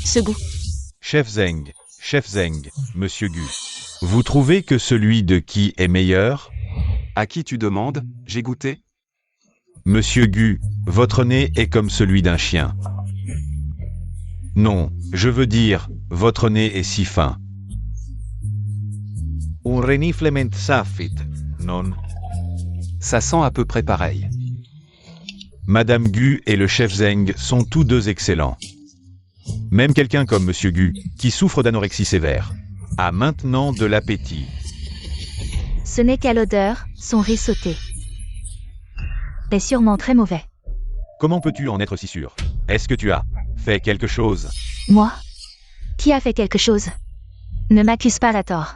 Ce goût. Chef Zeng. Chef Zeng, Monsieur Gu. Vous trouvez que celui de qui est meilleur? À qui tu demandes? J'ai goûté. Monsieur Gu, votre nez est comme celui d'un chien. Non, je veux dire, votre nez est si fin. Un reniflement saffit, non? Ça sent à peu près pareil. Madame Gu et le chef Zeng sont tous deux excellents. Même quelqu'un comme Monsieur Gu, qui souffre d'anorexie sévère, a maintenant de l'appétit. Ce n'est qu'à l'odeur, son riz sauté. Est sûrement très mauvais. Comment peux-tu en être si sûr? Est-ce que tu as fait quelque chose? Moi? Qui a fait quelque chose? Ne m'accuse pas à tort.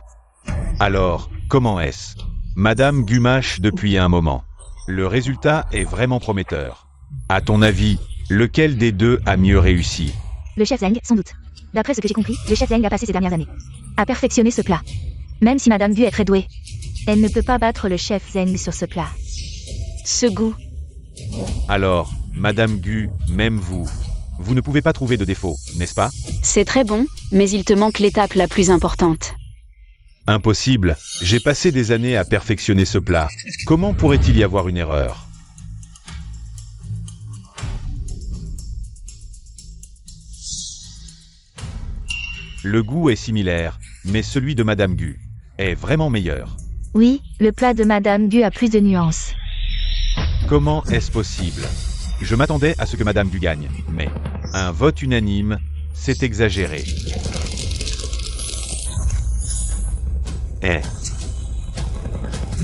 Alors, comment est-ce? Madame Gu mâche depuis un moment. Le résultat est vraiment prometteur. À ton avis, lequel des deux a mieux réussi? Le chef Zeng, sans doute. D'après ce que j'ai compris, le chef Zeng a passé ces dernières années à perfectionner ce plat. Même si Madame Gu est très douée, elle ne peut pas battre le chef Zeng sur ce plat. Ce goût. Alors, Madame Gu, même vous ne pouvez pas trouver de défaut, n'est-ce pas? C'est très bon, mais il te manque l'étape la plus importante. Impossible, j'ai passé des années à perfectionner ce plat. Comment pourrait-il y avoir une erreur? Le goût est similaire, mais celui de Madame Gu est vraiment meilleur. Oui, le plat de Madame Gu a plus de nuances. Comment est-ce possible? Je m'attendais à ce que Madame Gu gagne, mais un vote unanime, c'est exagéré.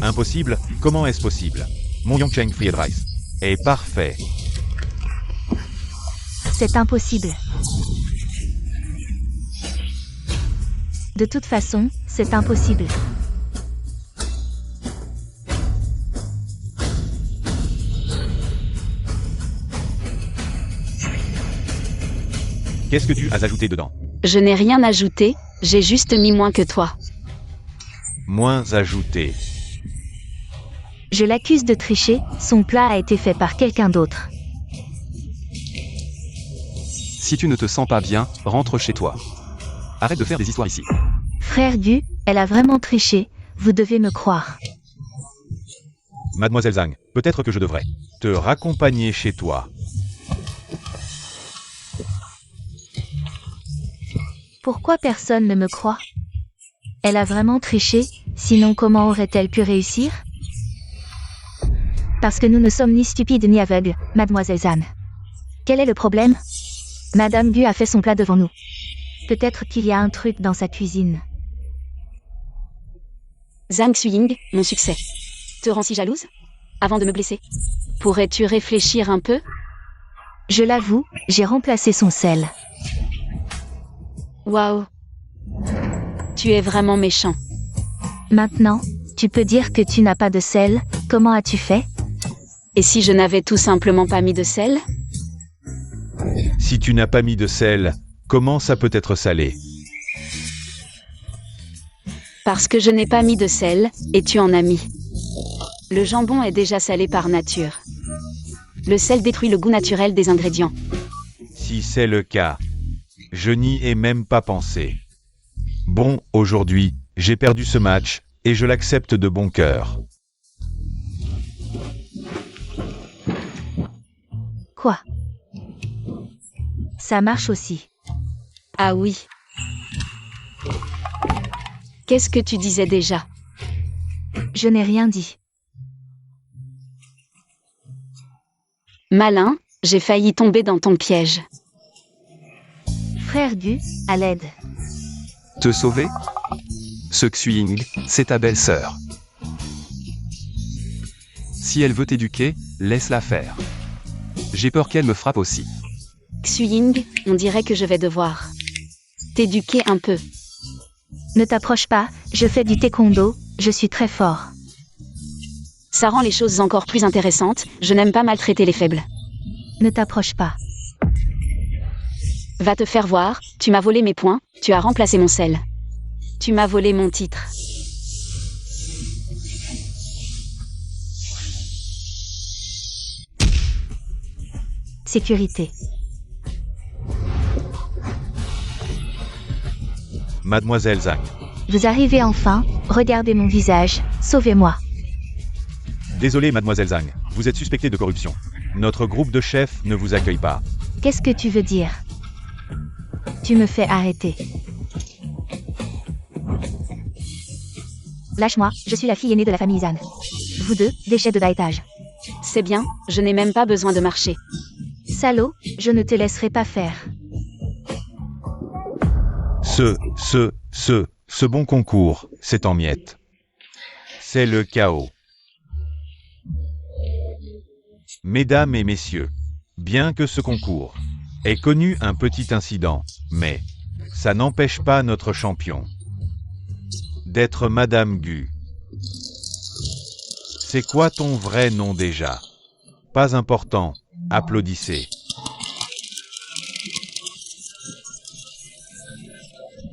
Impossible? Comment est-ce possible? Mon Yangcheng Fried Rice est parfait. C'est impossible. De toute façon, c'est impossible. Qu'est-ce que tu as ajouté dedans? Je n'ai rien ajouté, j'ai juste mis moins que toi. Moins ajouté. Je l'accuse de tricher, son plat a été fait par quelqu'un d'autre. Si tu ne te sens pas bien, rentre chez toi. Arrête de faire des histoires ici. Frère Gu, elle a vraiment triché, vous devez me croire. Mademoiselle Zhang, peut-être que je devrais te raccompagner chez toi. Pourquoi personne ne me croit? Elle a vraiment triché, sinon comment aurait-elle pu réussir? Parce que nous ne sommes ni stupides ni aveugles, Mademoiselle Zhang. Quel est le problème? Madame Gu a fait son plat devant nous. Peut-être qu'il y a un truc dans sa cuisine. Zhang Xuying, mon succès. Te rends si jalouse? Avant de me blesser? Pourrais-tu réfléchir un peu? Je l'avoue, j'ai remplacé son sel. Waouh. Tu es vraiment méchant. Maintenant, tu peux dire que tu n'as pas de sel, comment as-tu fait? Et si je n'avais tout simplement pas mis de sel? Si tu n'as pas mis de sel, comment ça peut être salé? Parce que je n'ai pas mis de sel, et tu en as mis. Le jambon est déjà salé par nature. Le sel détruit le goût naturel des ingrédients. Si c'est le cas, je n'y ai même pas pensé. Bon, aujourd'hui, j'ai perdu ce match, et je l'accepte de bon cœur. Quoi? Ça marche aussi. Ah oui. Qu'est-ce que tu disais déjà? Je n'ai rien dit. Malin, j'ai failli tomber dans ton piège. Frère Gu, à l'aide. Te sauver? Ce Xuying, c'est ta belle-sœur. Si elle veut t'éduquer, laisse-la faire. J'ai peur qu'elle me frappe aussi. Xuying, on dirait que je vais devoir t'éduquer un peu. Ne t'approche pas, je fais du taekwondo, je suis très fort. Ça rend les choses encore plus intéressantes, je n'aime pas maltraiter les faibles. Ne t'approche pas. Va te faire voir, tu m'as volé mes points, tu as remplacé mon sel. Tu m'as volé mon titre. Sécurité. Mademoiselle Zhang. Vous arrivez enfin, regardez mon visage, sauvez-moi. Désolé, Mademoiselle Zhang, vous êtes suspectée de corruption. Notre groupe de chefs ne vous accueille pas. Qu'est-ce que tu veux dire? Tu me fais arrêter. Lâche-moi, je suis la fille aînée de la famille Zhang. Vous deux, déchets de bas étage. C'est bien, je n'ai même pas besoin de marcher. Salaud, je ne te laisserai pas faire. Ce bon concours, c'est en miettes. C'est le chaos. Mesdames et messieurs, bien que ce concours ait connu un petit incident, mais ça n'empêche pas notre champion d'être Madame Gu. C'est quoi ton vrai nom déjà? Pas important, applaudissez.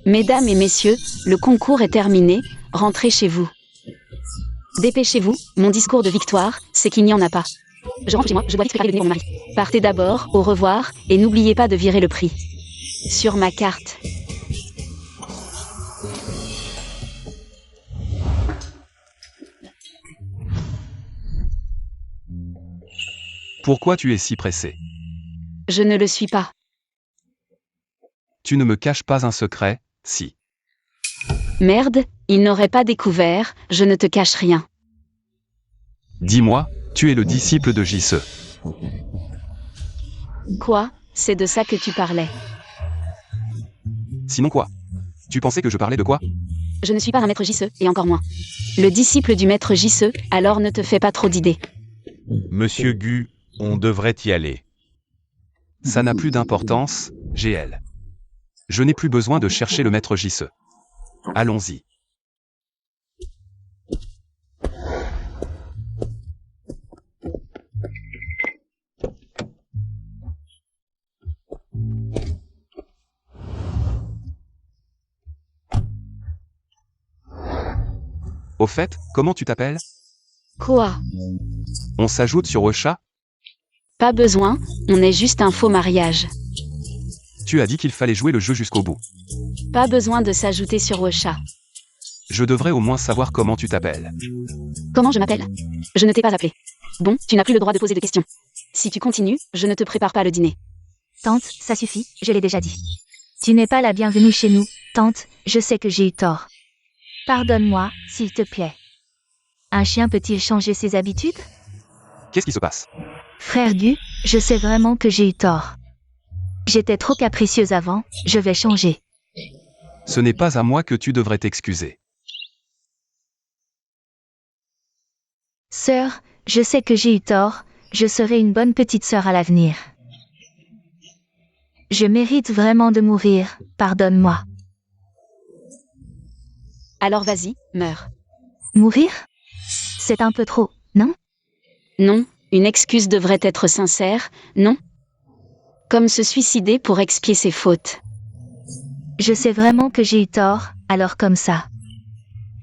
Mesdames et messieurs, le concours est terminé, rentrez chez vous. Dépêchez-vous, mon discours de victoire, c'est qu'il n'y en a pas. Je rentre chez moi, je dois vite préparer le dîner pour mon mari. Partez d'abord, au revoir, et n'oubliez pas de virer le prix. Sur ma carte. Pourquoi tu es si pressé? Je ne le suis pas. Tu ne me caches pas un secret, si. Merde, il n'aurait pas découvert, je ne te cache rien. Dis-moi, tu es le disciple de Jisoo. Quoi? C'est de ça que tu parlais. Sinon quoi? Tu pensais que je parlais de quoi? Je ne suis pas un maître Jisoo, et encore moins le disciple du maître Jisoo, alors ne te fais pas trop d'idées. Monsieur Gu, on devrait y aller. Ça n'a plus d'importance, GL. Je n'ai plus besoin de chercher le maître Jisse. Allons-y. Au fait, comment tu t'appelles? Quoi? On s'ajoute sur Ocha? Pas besoin, on est juste un faux mariage. Tu as dit qu'il fallait jouer le jeu jusqu'au bout. Pas besoin de s'ajouter sur Ocha. Je devrais au moins savoir comment tu t'appelles. Comment je m'appelle? Je ne t'ai pas appelé. Bon, tu n'as plus le droit de poser de questions. Si tu continues, je ne te prépare pas le dîner. Tante, ça suffit, je l'ai déjà dit. Tu n'es pas la bienvenue chez nous, tante, je sais que j'ai eu tort. Pardonne-moi, s'il te plaît. Un chien peut-il changer ses habitudes? Qu'est-ce qui se passe? Frère Gu, je sais vraiment que j'ai eu tort. J'étais trop capricieuse avant, je vais changer. Ce n'est pas à moi que tu devrais t'excuser. Sœur, je sais que j'ai eu tort, je serai une bonne petite sœur à l'avenir. Je mérite vraiment de mourir, pardonne-moi. Alors vas-y, meurs. Mourir? C'est un peu trop, non? Non, une excuse devrait être sincère, non? Comme se suicider pour expier ses fautes. Je sais vraiment que j'ai eu tort, alors comme ça.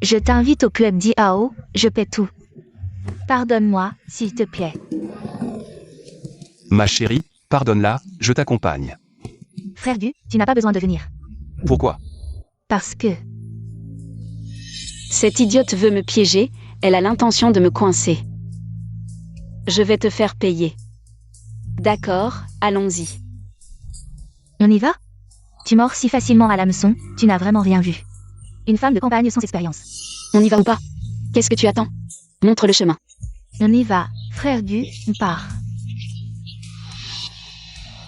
Je t'invite au club d'IAO, je paie tout. Pardonne-moi, s'il te plaît. Ma chérie, pardonne-la, je t'accompagne. Frère Gu, tu n'as pas besoin de venir. Pourquoi? Parce que... Cette idiote veut me piéger, elle a l'intention de me coincer. Je vais te faire payer. D'accord, allons-y. On y va? Tu mords si facilement à l'hameçon, tu n'as vraiment rien vu. Une femme de campagne sans expérience. On y va ou pas? Qu'est-ce que tu attends? Montre le chemin. On y va, frère Gu, on part.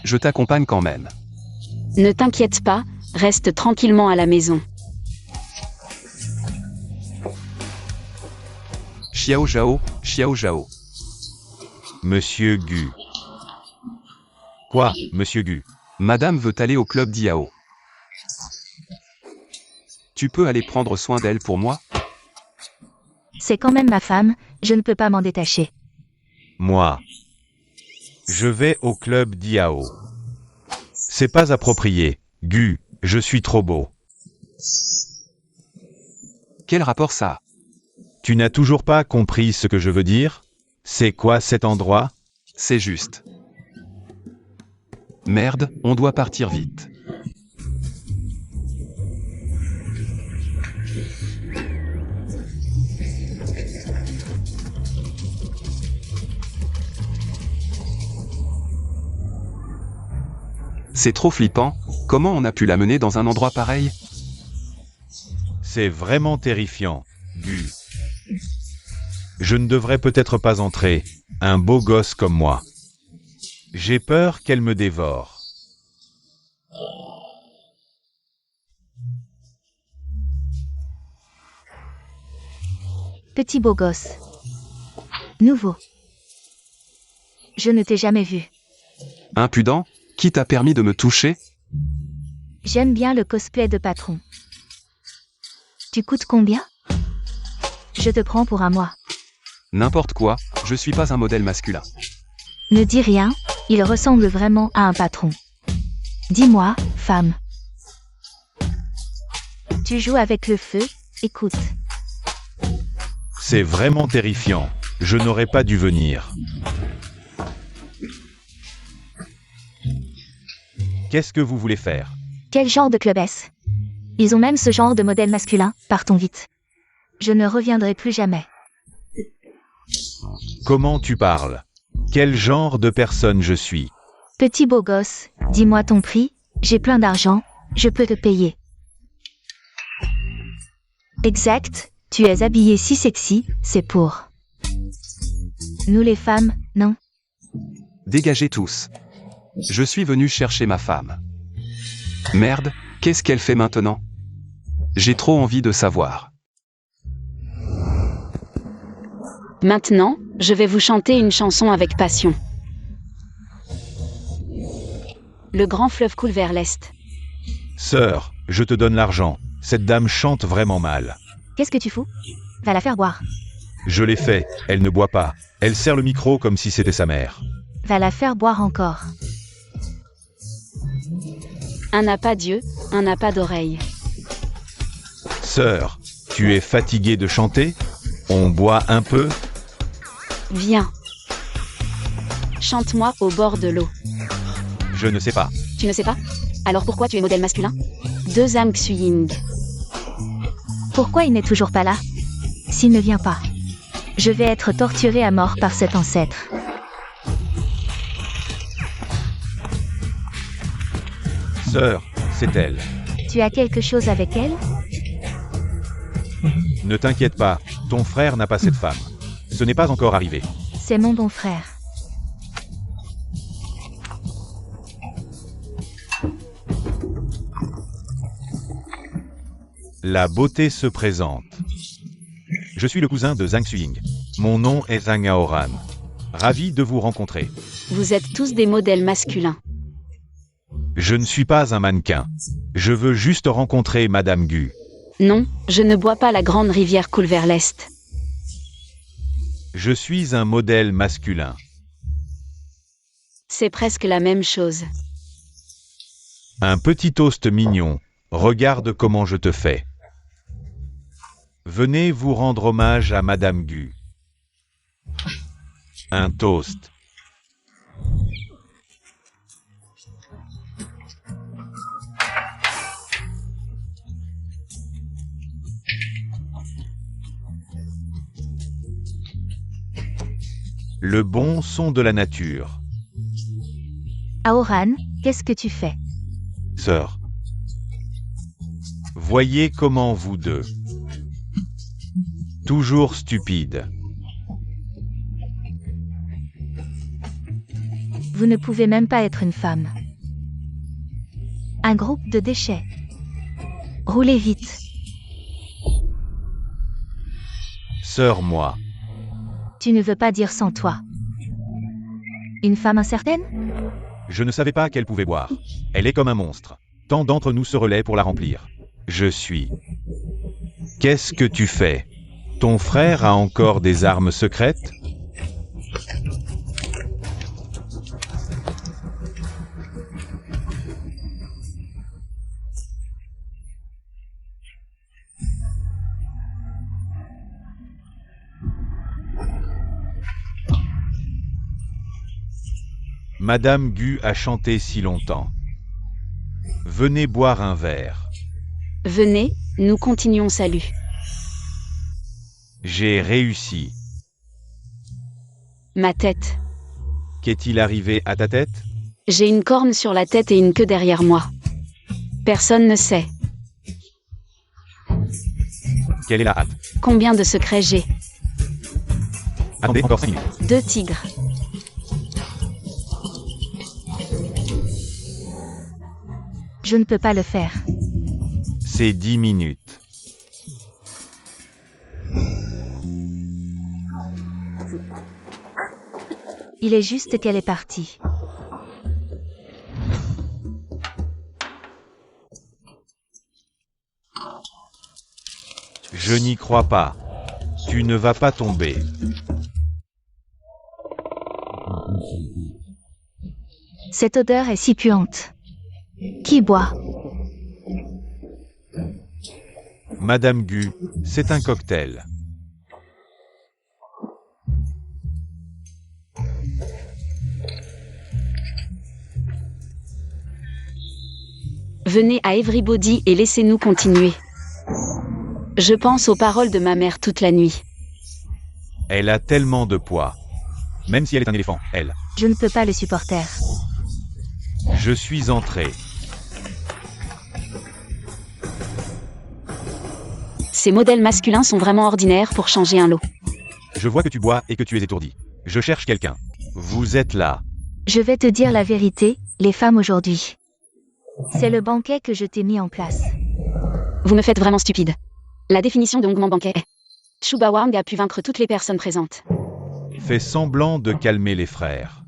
Je t'accompagne quand même. Ne t'inquiète pas, reste tranquillement à la maison. Xiao Zhao, Xiao Zhao. Monsieur Gu. Quoi, monsieur Gu? Madame veut aller au club d'IAO. Tu peux aller prendre soin d'elle pour moi? C'est quand même ma femme, je ne peux pas m'en détacher. Moi. Je vais au club d'IAO. C'est pas approprié. Gu, je suis trop beau. Quel rapport ça a? Tu n'as toujours pas compris ce que je veux dire? C'est quoi cet endroit? C'est juste. Merde, on doit partir vite. C'est trop flippant, comment on a pu la mener dans un endroit pareil? C'est vraiment terrifiant, Gu. Je ne devrais peut-être pas entrer, un beau gosse comme moi. J'ai peur qu'elle me dévore. Petit beau gosse. Nouveau. Je ne t'ai jamais vu. Impudent? Qui t'a permis de me toucher? J'aime bien le cosplay de patron. Tu coûtes combien? Je te prends pour un mois. N'importe quoi, je suis pas un modèle masculin. Ne dis rien, il ressemble vraiment à un patron. Dis-moi, femme. Tu joues avec le feu, écoute. C'est vraiment terrifiant. Je n'aurais pas dû venir. Qu'est-ce que vous voulez faire? Quel genre de club est-ce? Ils ont même ce genre de modèle masculin, partons vite. Je ne reviendrai plus jamais. Comment tu parles? Quel genre de personne je suis? Petit beau gosse, dis-moi ton prix, j'ai plein d'argent, je peux te payer. Exact, tu es habillé si sexy, c'est pour... Nous les femmes, non? Dégagez tous. Je suis venu chercher ma femme. Merde, qu'est-ce qu'elle fait maintenant? J'ai trop envie de savoir. Maintenant, Je vais vous chanter une chanson avec passion. Le grand fleuve coule vers l'est. Sœur, je te donne l'argent. Cette dame chante vraiment mal. Qu'est-ce que tu fous? Va la faire boire. Je l'ai fait, elle ne boit pas. Elle serre le micro comme si c'était sa mère. Va la faire boire encore. Un n'a pas d'yeux, un n'a pas d'oreille. Sœur, tu es fatiguée de chanter? On boit un peu? Viens. Chante-moi au bord de l'eau. Je ne sais pas. Tu ne sais pas? Alors pourquoi tu es modèle masculin? 2 âmes Xuying. Pourquoi il n'est toujours pas là? S'il ne vient pas, je vais être torturé à mort par cet ancêtre. Sœur, c'est elle. Tu as quelque chose avec elle? Ne t'inquiète pas, ton frère n'a pas cette femme. Ce n'est pas encore arrivé. C'est mon bon frère. La beauté se présente. Je suis le cousin de Zhang Xuying. Mon nom est Zhang Aoran. Ravi de vous rencontrer. Vous êtes tous des modèles masculins. Je ne suis pas un mannequin. Je veux juste rencontrer Madame Gu. Non, je ne bois pas la grande rivière coule vers l'est. Je suis un modèle masculin. C'est presque la même chose. Un petit toast mignon. Regarde comment je te fais. Venez vous rendre hommage à Madame Gu. Un toast. Le bon son de la nature. Aoran, qu'est-ce que tu fais? Sœur. Voyez comment vous deux. Toujours stupide. Vous ne pouvez même pas être une femme. Un groupe de déchets. Roulez vite. Sœur, moi. Tu ne veux pas dire sans toi. Une femme incertaine? Je ne savais pas qu'elle pouvait boire. Elle est comme un monstre. Tant d'entre nous se relaient pour la remplir. Je suis. Qu'est-ce que tu fais? Ton frère a encore des armes secrètes? Madame Gu a chanté si longtemps. Venez boire un verre. Venez, nous continuons salut. J'ai réussi. Ma tête. Qu'est-il arrivé à ta tête? J'ai une corne sur la tête et une queue derrière moi. Personne ne sait. Quelle est la hâte? Combien de secrets j'ai? Attendez encore 5 minutes. 2 tigres. Je ne peux pas le faire. C'est 10 minutes. Il est juste qu'elle est partie. Je n'y crois pas. Tu ne vas pas tomber. Cette odeur est si puante. Qui boit? Madame Gu, c'est un cocktail. Venez à Everybody et laissez-nous continuer. Je pense aux paroles de ma mère toute la nuit. Elle a tellement de poids. Même si elle est un éléphant, elle. Je ne peux pas le supporter. Je suis entré. Ces modèles masculins sont vraiment ordinaires pour changer un lot. Je vois que tu bois et que tu es étourdi. Je cherche quelqu'un. Vous êtes là. Je vais te dire la vérité, les femmes aujourd'hui. C'est le banquet que je t'ai mis en place. Vous me faites vraiment stupide. La définition de Hongman banquet est Shuba Wang a pu vaincre toutes les personnes présentes. fait semblant de calmer les frères.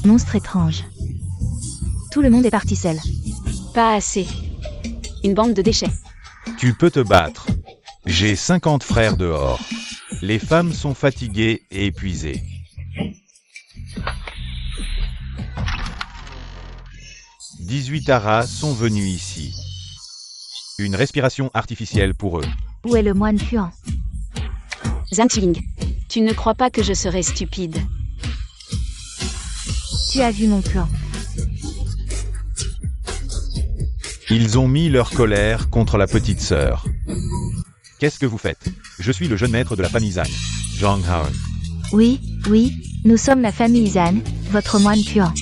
Monstre étrange. Tout le monde est parti seul. Pas assez. Une bande de déchets. Tu peux te battre. J'ai 50 frères dehors. Les femmes sont fatiguées et épuisées. « 18 Aras sont venus ici. Une respiration artificielle pour eux. Où est le moine puant? Zantling. Tu ne crois pas que je serais stupide? Tu as vu mon plan. Ils ont mis leur colère contre la petite sœur. Qu'est-ce que vous faites? Je suis le jeune maître de la famille Zhang. Zhang Haon. Oui, nous sommes la famille Zan, votre moine puant.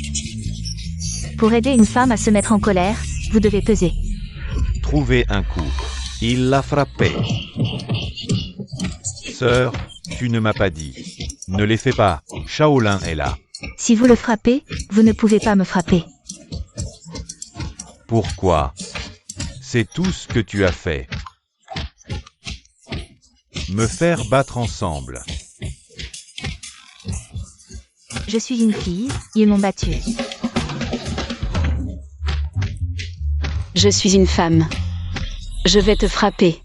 Pour aider une femme à se mettre en colère, vous devez peser. Trouvez un coup. Il l'a frappé. Sœur, tu ne m'as pas dit. Ne les fais pas. Shaolin est là. Si vous le frappez, vous ne pouvez pas me frapper. Pourquoi? C'est tout ce que tu as fait. Me faire battre ensemble. Je suis une fille, ils m'ont battue. Je suis une femme. Je vais te frapper.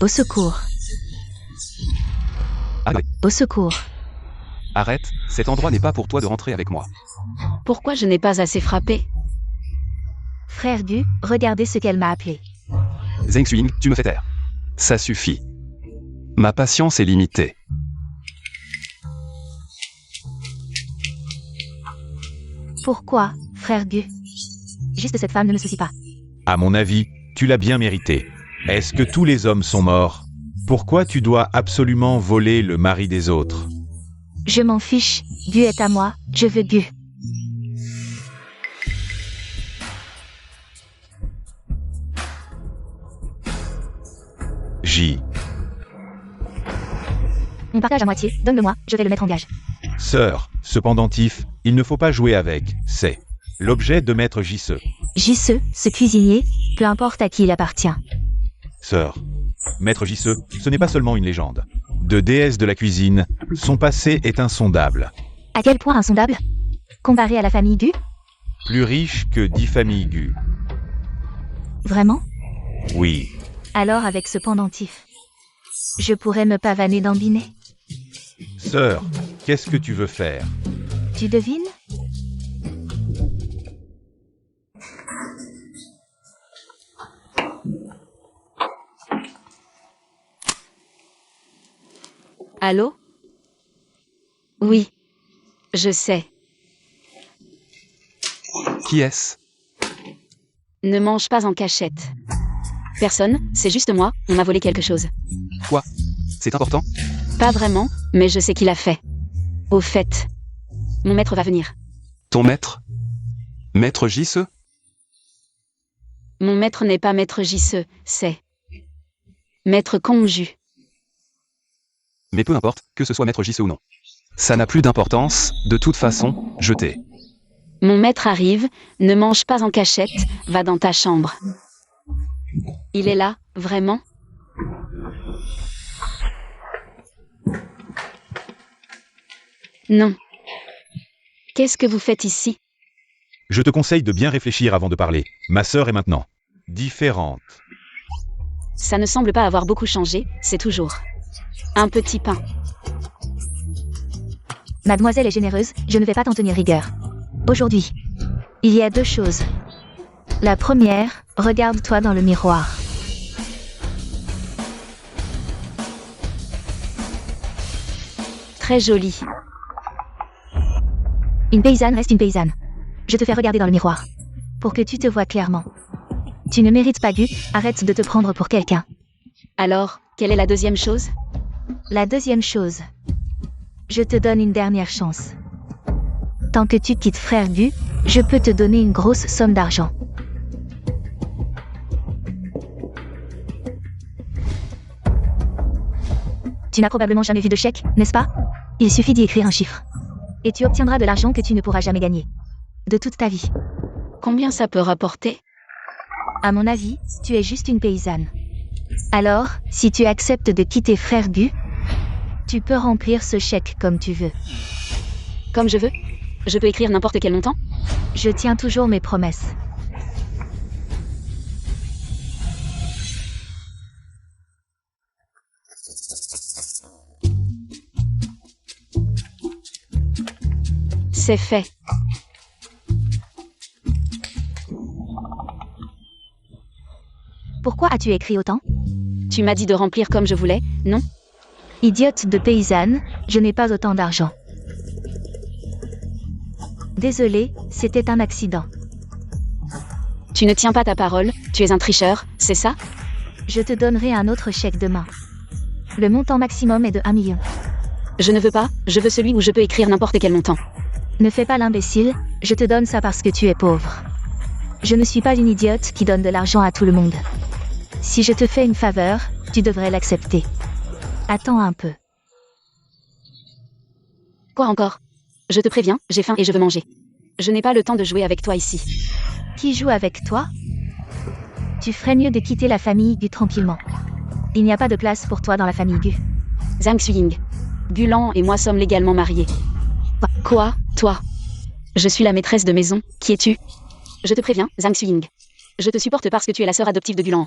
Au secours. Arrête. Au secours. Arrête, cet endroit n'est pas pour toi de rentrer avec moi. Pourquoi je n'ai pas assez frappé? Frère Gu, regardez ce qu'elle m'a appelé. Zheng Xuing, tu me fais taire. Ça suffit. Ma patience est limitée. Pourquoi, frère Gu? Juste cette femme ne me soucie pas. À mon avis, tu l'as bien mérité. Est-ce que tous les hommes sont morts? Pourquoi tu dois absolument voler le mari des autres? Je m'en fiche, Gu est à moi, je veux Gu. J. On partage à moitié, donne-le-moi, je vais le mettre en gage. Sœur, ce pendentif, il ne faut pas jouer avec, c'est l'objet de Maître Jisse. Jisse, ce cuisinier, peu importe à qui il appartient. Sœur, Maître Jisse, ce n'est pas seulement une légende. De déesse de la cuisine, son passé est insondable. À quel point insondable? Comparé à la famille Gu? Plus riche que 10 familles Gu. Vraiment? Oui. Alors avec ce pendentif, je pourrais me pavaner d'ambiné. Sœur, qu'est-ce que tu veux faire? Tu devines? Allô? Oui. Je sais. Qui est-ce? Ne mange pas en cachette. Personne, c'est juste moi, on m'a volé quelque chose. Quoi? C'est important? Pas vraiment, mais je sais qui l'a fait. Au fait, mon maître va venir. Ton maître? Maître Jisse? Mon maître n'est pas maître Jisse, c'est Maître Kongju. Mais peu importe, que ce soit maître Jisse ou non. Ça n'a plus d'importance, de toute façon, je t'ai. Mon maître arrive, ne mange pas en cachette, va dans ta chambre. Il est là, vraiment? Non. Qu'est-ce que vous faites ici? Je te conseille de bien réfléchir avant de parler. Ma sœur est maintenant différente. Ça ne semble pas avoir beaucoup changé, c'est toujours un petit pain. Mademoiselle est généreuse, je ne vais pas t'en tenir rigueur. Aujourd'hui, il y a deux choses. La première, regarde-toi dans le miroir. Très joli. Une paysanne reste une paysanne. Je te fais regarder dans le miroir. Pour que tu te vois clairement. Tu ne mérites pas Gu, arrête de te prendre pour quelqu'un. Alors, quelle est la deuxième chose? La deuxième chose. Je te donne une dernière chance. Tant que tu quittes frère Gu, je peux te donner une grosse somme d'argent. Tu n'as probablement jamais vu de chèque, n'est-ce pas? Il suffit d'y écrire un chiffre. Et tu obtiendras de l'argent que tu ne pourras jamais gagner. De toute ta vie. Combien ça peut rapporter? À mon avis, tu es juste une paysanne. Alors, si tu acceptes de quitter Frère Gu, tu peux remplir ce chèque comme tu veux. Comme je veux? Je peux écrire n'importe quel montant? Je tiens toujours mes promesses. C'est fait. Pourquoi as-tu écrit autant? Tu m'as dit de remplir comme je voulais, non? Idiote de paysanne, je n'ai pas autant d'argent. Désolé, c'était un accident. Tu ne tiens pas ta parole, tu es un tricheur, c'est ça? Je te donnerai un autre chèque demain. Le montant maximum est de 1 million. Je ne veux pas, je veux celui où je peux écrire n'importe quel montant. Ne fais pas l'imbécile, je te donne ça parce que tu es pauvre. Je ne suis pas une idiote qui donne de l'argent à tout le monde. Si je te fais une faveur, tu devrais l'accepter. Attends un peu. Quoi encore? Je te préviens, j'ai faim et je veux manger. Je n'ai pas le temps de jouer avec toi ici. Qui joue avec toi? Tu ferais mieux de quitter la famille Gu tranquillement. Il n'y a pas de place pour toi dans la famille Gu. Zhang Xuying. Gulan et moi sommes légalement mariés. Quoi, toi? Je suis la maîtresse de maison, qui es-tu? Je te préviens, Zhang Xuying. Je te supporte parce que tu es la sœur adoptive de Gulan.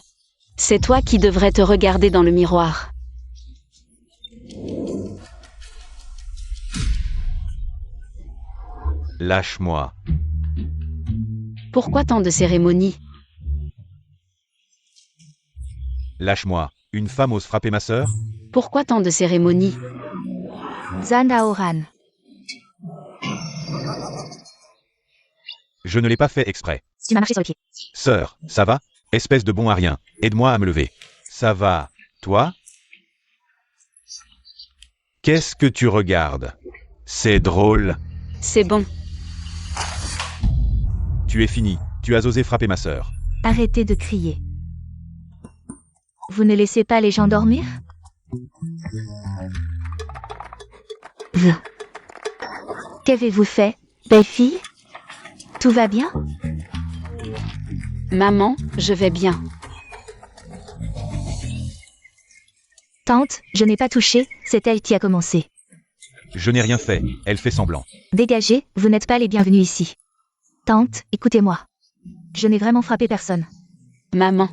C'est toi qui devrais te regarder dans le miroir. Lâche-moi. Pourquoi tant de cérémonies? Lâche-moi. Une femme ose frapper ma sœur? Pourquoi tant de cérémonies? Zhan Daoran. Je ne l'ai pas fait exprès. Tu m'as marché sur le pied. Sœur, ça va? Espèce de bon à rien. Aide-moi à me lever. Ça va, toi? Qu'est-ce que tu regardes? C'est drôle. C'est bon. Tu es fini. Tu as osé frapper ma sœur. Arrêtez de crier. Vous ne laissez pas les gens dormir? Vous. Qu'avez-vous fait, belle fille? Tout va bien? Maman, je vais bien. Tante, je n'ai pas touché, c'est elle qui a commencé. Je n'ai rien fait. Elle fait semblant. Dégagez, vous n'êtes pas les bienvenus ici. Tante, écoutez-moi. Je n'ai vraiment frappé personne. Maman.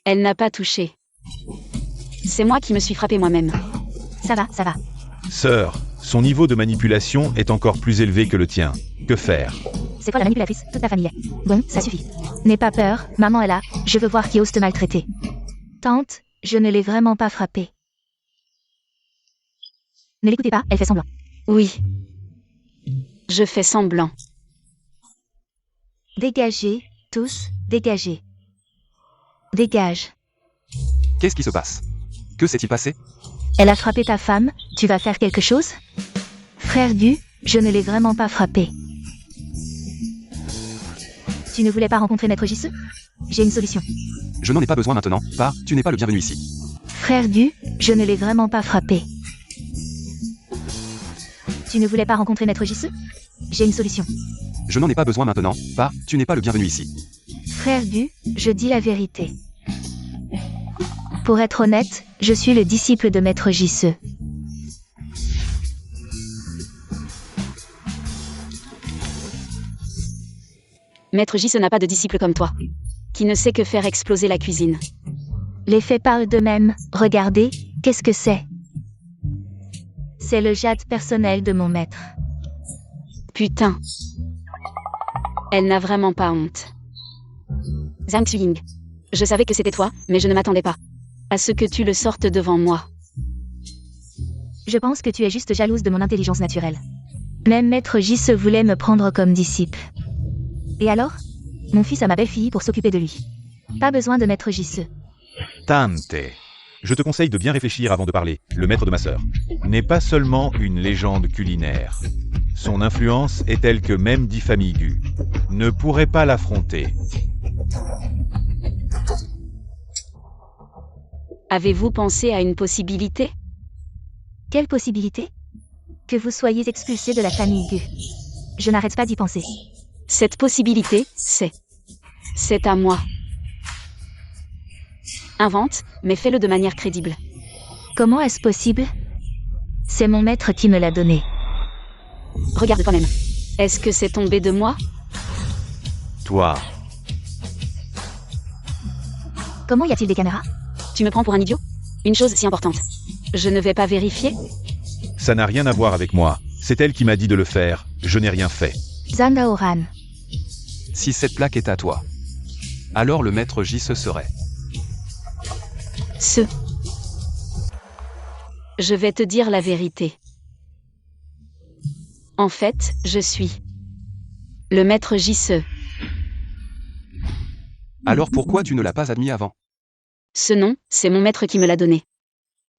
Elle n'a pas touché. C'est moi qui me suis frappé moi-même. Ça va, ça va. Sœur, son niveau de manipulation est encore plus élevé que le tien. Que faire? C'est quoi la manipulatrice? Toute la famille est. Bon, ça suffit. N'aie pas peur, maman est là, je veux voir qui ose te maltraiter. Tante, je ne l'ai vraiment pas frappée. Ne l'écoutez pas, elle fait semblant. Oui. Je fais semblant. Dégagez, tous, dégagez. Dégage. Qu'est-ce qui se passe? Que s'est-il passé? Elle a frappé ta femme, tu vas faire quelque chose? Frère Gu, je ne l'ai vraiment pas frappé. Tu ne voulais pas rencontrer Maître Jisoo? J'ai une solution. Je n'en ai pas besoin maintenant. Pas, tu n'es pas le bienvenu ici. Frère Gu, je ne l'ai vraiment pas frappé. Tu ne voulais pas rencontrer Maître Jisoo? J'ai une solution. Je n'en ai pas besoin maintenant. Pas, tu n'es pas le bienvenu ici. Frère Gu, je dis la vérité. Pour être honnête, je suis le disciple de Maître Jisoo. Maître Jisoo n'a pas de disciple comme toi. Qui ne sait que faire exploser la cuisine. Les faits parlent d'eux-mêmes. Regardez, qu'est-ce que c'est? C'est le jade personnel de mon maître. Putain. Elle n'a vraiment pas honte. Zhang Xuying. Je savais que c'était toi, mais je ne m'attendais pas à ce que tu le sortes devant moi. Je pense que tu es juste jalouse de mon intelligence naturelle. Même Maître Jisoo voulait me prendre comme disciple. Et alors? Mon fils a ma belle-fille pour s'occuper de lui. Pas besoin de Maître Jisoo. Tante. Je te conseille de bien réfléchir avant de parler. Le maître de ma sœur n'est pas seulement une légende culinaire. Son influence est telle que même 10 familles Gu ne pourraient pas l'affronter. Avez-vous pensé à une possibilité? Quelle possibilité? Que vous soyez expulsé de la famille Gu. Je n'arrête pas d'y penser. Cette possibilité, c'est à moi. Invente, mais fais-le de manière crédible. Comment est-ce possible? C'est mon maître qui me l'a donné. Regarde toi-même. Est-ce que c'est tombé de moi? Toi. Comment y a-t-il des caméras? Tu me prends pour un idiot? Une chose si importante. Je ne vais pas vérifier? Ça n'a rien à voir avec moi. C'est elle qui m'a dit de le faire. Je n'ai rien fait. Zhang Daoran. Si cette plaque est à toi, alors le maître J serait. Je vais te dire la vérité. En fait, je suis le maître J. Alors pourquoi tu ne l'as pas admis avant? Ce nom, c'est mon maître qui me l'a donné.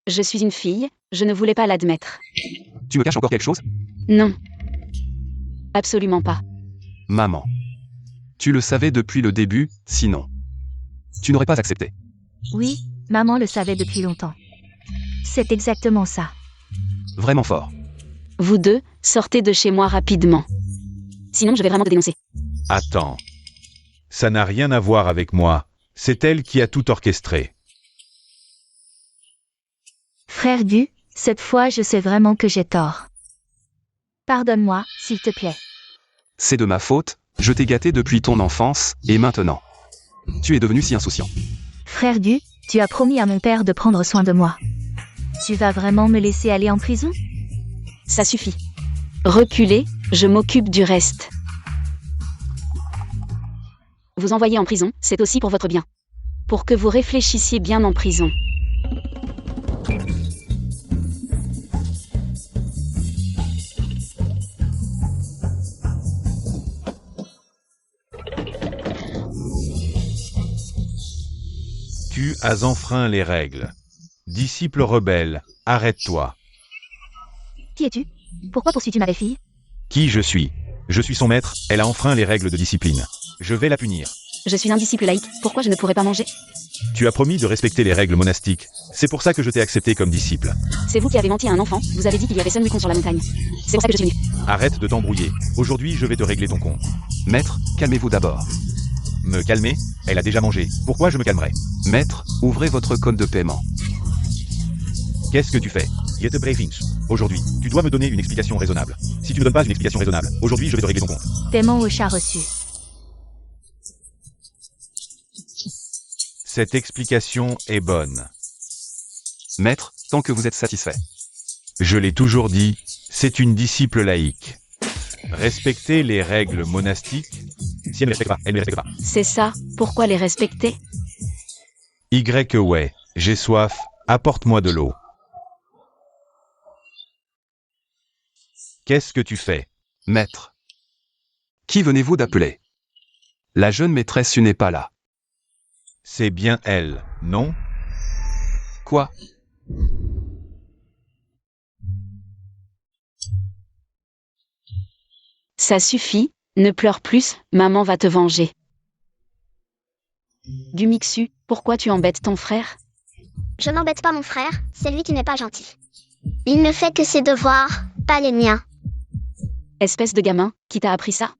Je suis une fille, je ne voulais pas l'admettre. Tu me caches encore quelque chose? Non. Absolument pas. Maman. Tu le savais depuis le début, sinon. Tu n'aurais pas accepté. Oui, maman le savait depuis longtemps. C'est exactement ça. Vraiment fort. Vous deux, sortez de chez moi rapidement. Sinon je vais vraiment te dénoncer. Attends. Ça n'a rien à voir avec moi. C'est elle qui a tout orchestré. Frère Gu, cette fois je sais vraiment que j'ai tort. Pardonne-moi, s'il te plaît. C'est de ma faute, je t'ai gâté depuis ton enfance, et maintenant. Tu es devenu si insouciant. Frère Gu, tu as promis à mon père de prendre soin de moi. Tu vas vraiment me laisser aller en prison? Ça suffit. Reculez, je m'occupe du reste. Vous envoyer en prison, c'est aussi pour votre bien. Pour que vous réfléchissiez bien en prison. Tu as enfreint les règles. Disciple rebelle, arrête-toi. Qui es-tu? Pourquoi poursuis-tu ma fille? Qui je suis? Je suis son maître, elle a enfreint les règles de discipline. Je vais la punir. Je suis un disciple laïque, pourquoi je ne pourrais pas manger? Tu as promis de respecter les règles monastiques. C'est pour ça que je t'ai accepté comme disciple. C'est vous qui avez menti à un enfant, vous avez dit qu'il y avait Sun Wukong sur la montagne. C'est pour ça que je suis venu. Arrête de t'embrouiller. Aujourd'hui, je vais te régler ton compte. Maître, calmez-vous d'abord. Me calmer? Elle a déjà mangé. Pourquoi je me calmerais? Maître, ouvrez votre code de paiement. Qu'est-ce que tu fais? Get a briefings. Aujourd'hui, tu dois me donner une explication raisonnable. Si tu ne donnes pas une explication raisonnable, aujourd'hui je vais te régler ton compte. Paiement au chat reçu. Cette explication est bonne. Maître, tant que vous êtes satisfait. Je l'ai toujours dit, c'est une disciple laïque. Respecter les règles monastiques. Si elle ne les respecte pas, elle ne les respecte pas. C'est ça, pourquoi les respecter? Ouais, j'ai soif, apporte-moi de l'eau. Qu'est-ce que tu fais? Maître. Qui venez-vous d'appeler? La jeune maîtresse n'est pas là. C'est bien elle, non? Quoi? Ça suffit, ne pleure plus, maman va te venger. Gumixu, pourquoi tu embêtes ton frère? Je n'embête pas mon frère, c'est lui qui n'est pas gentil. Il ne fait que ses devoirs, pas les miens. Espèce de gamin, qui t'a appris ça?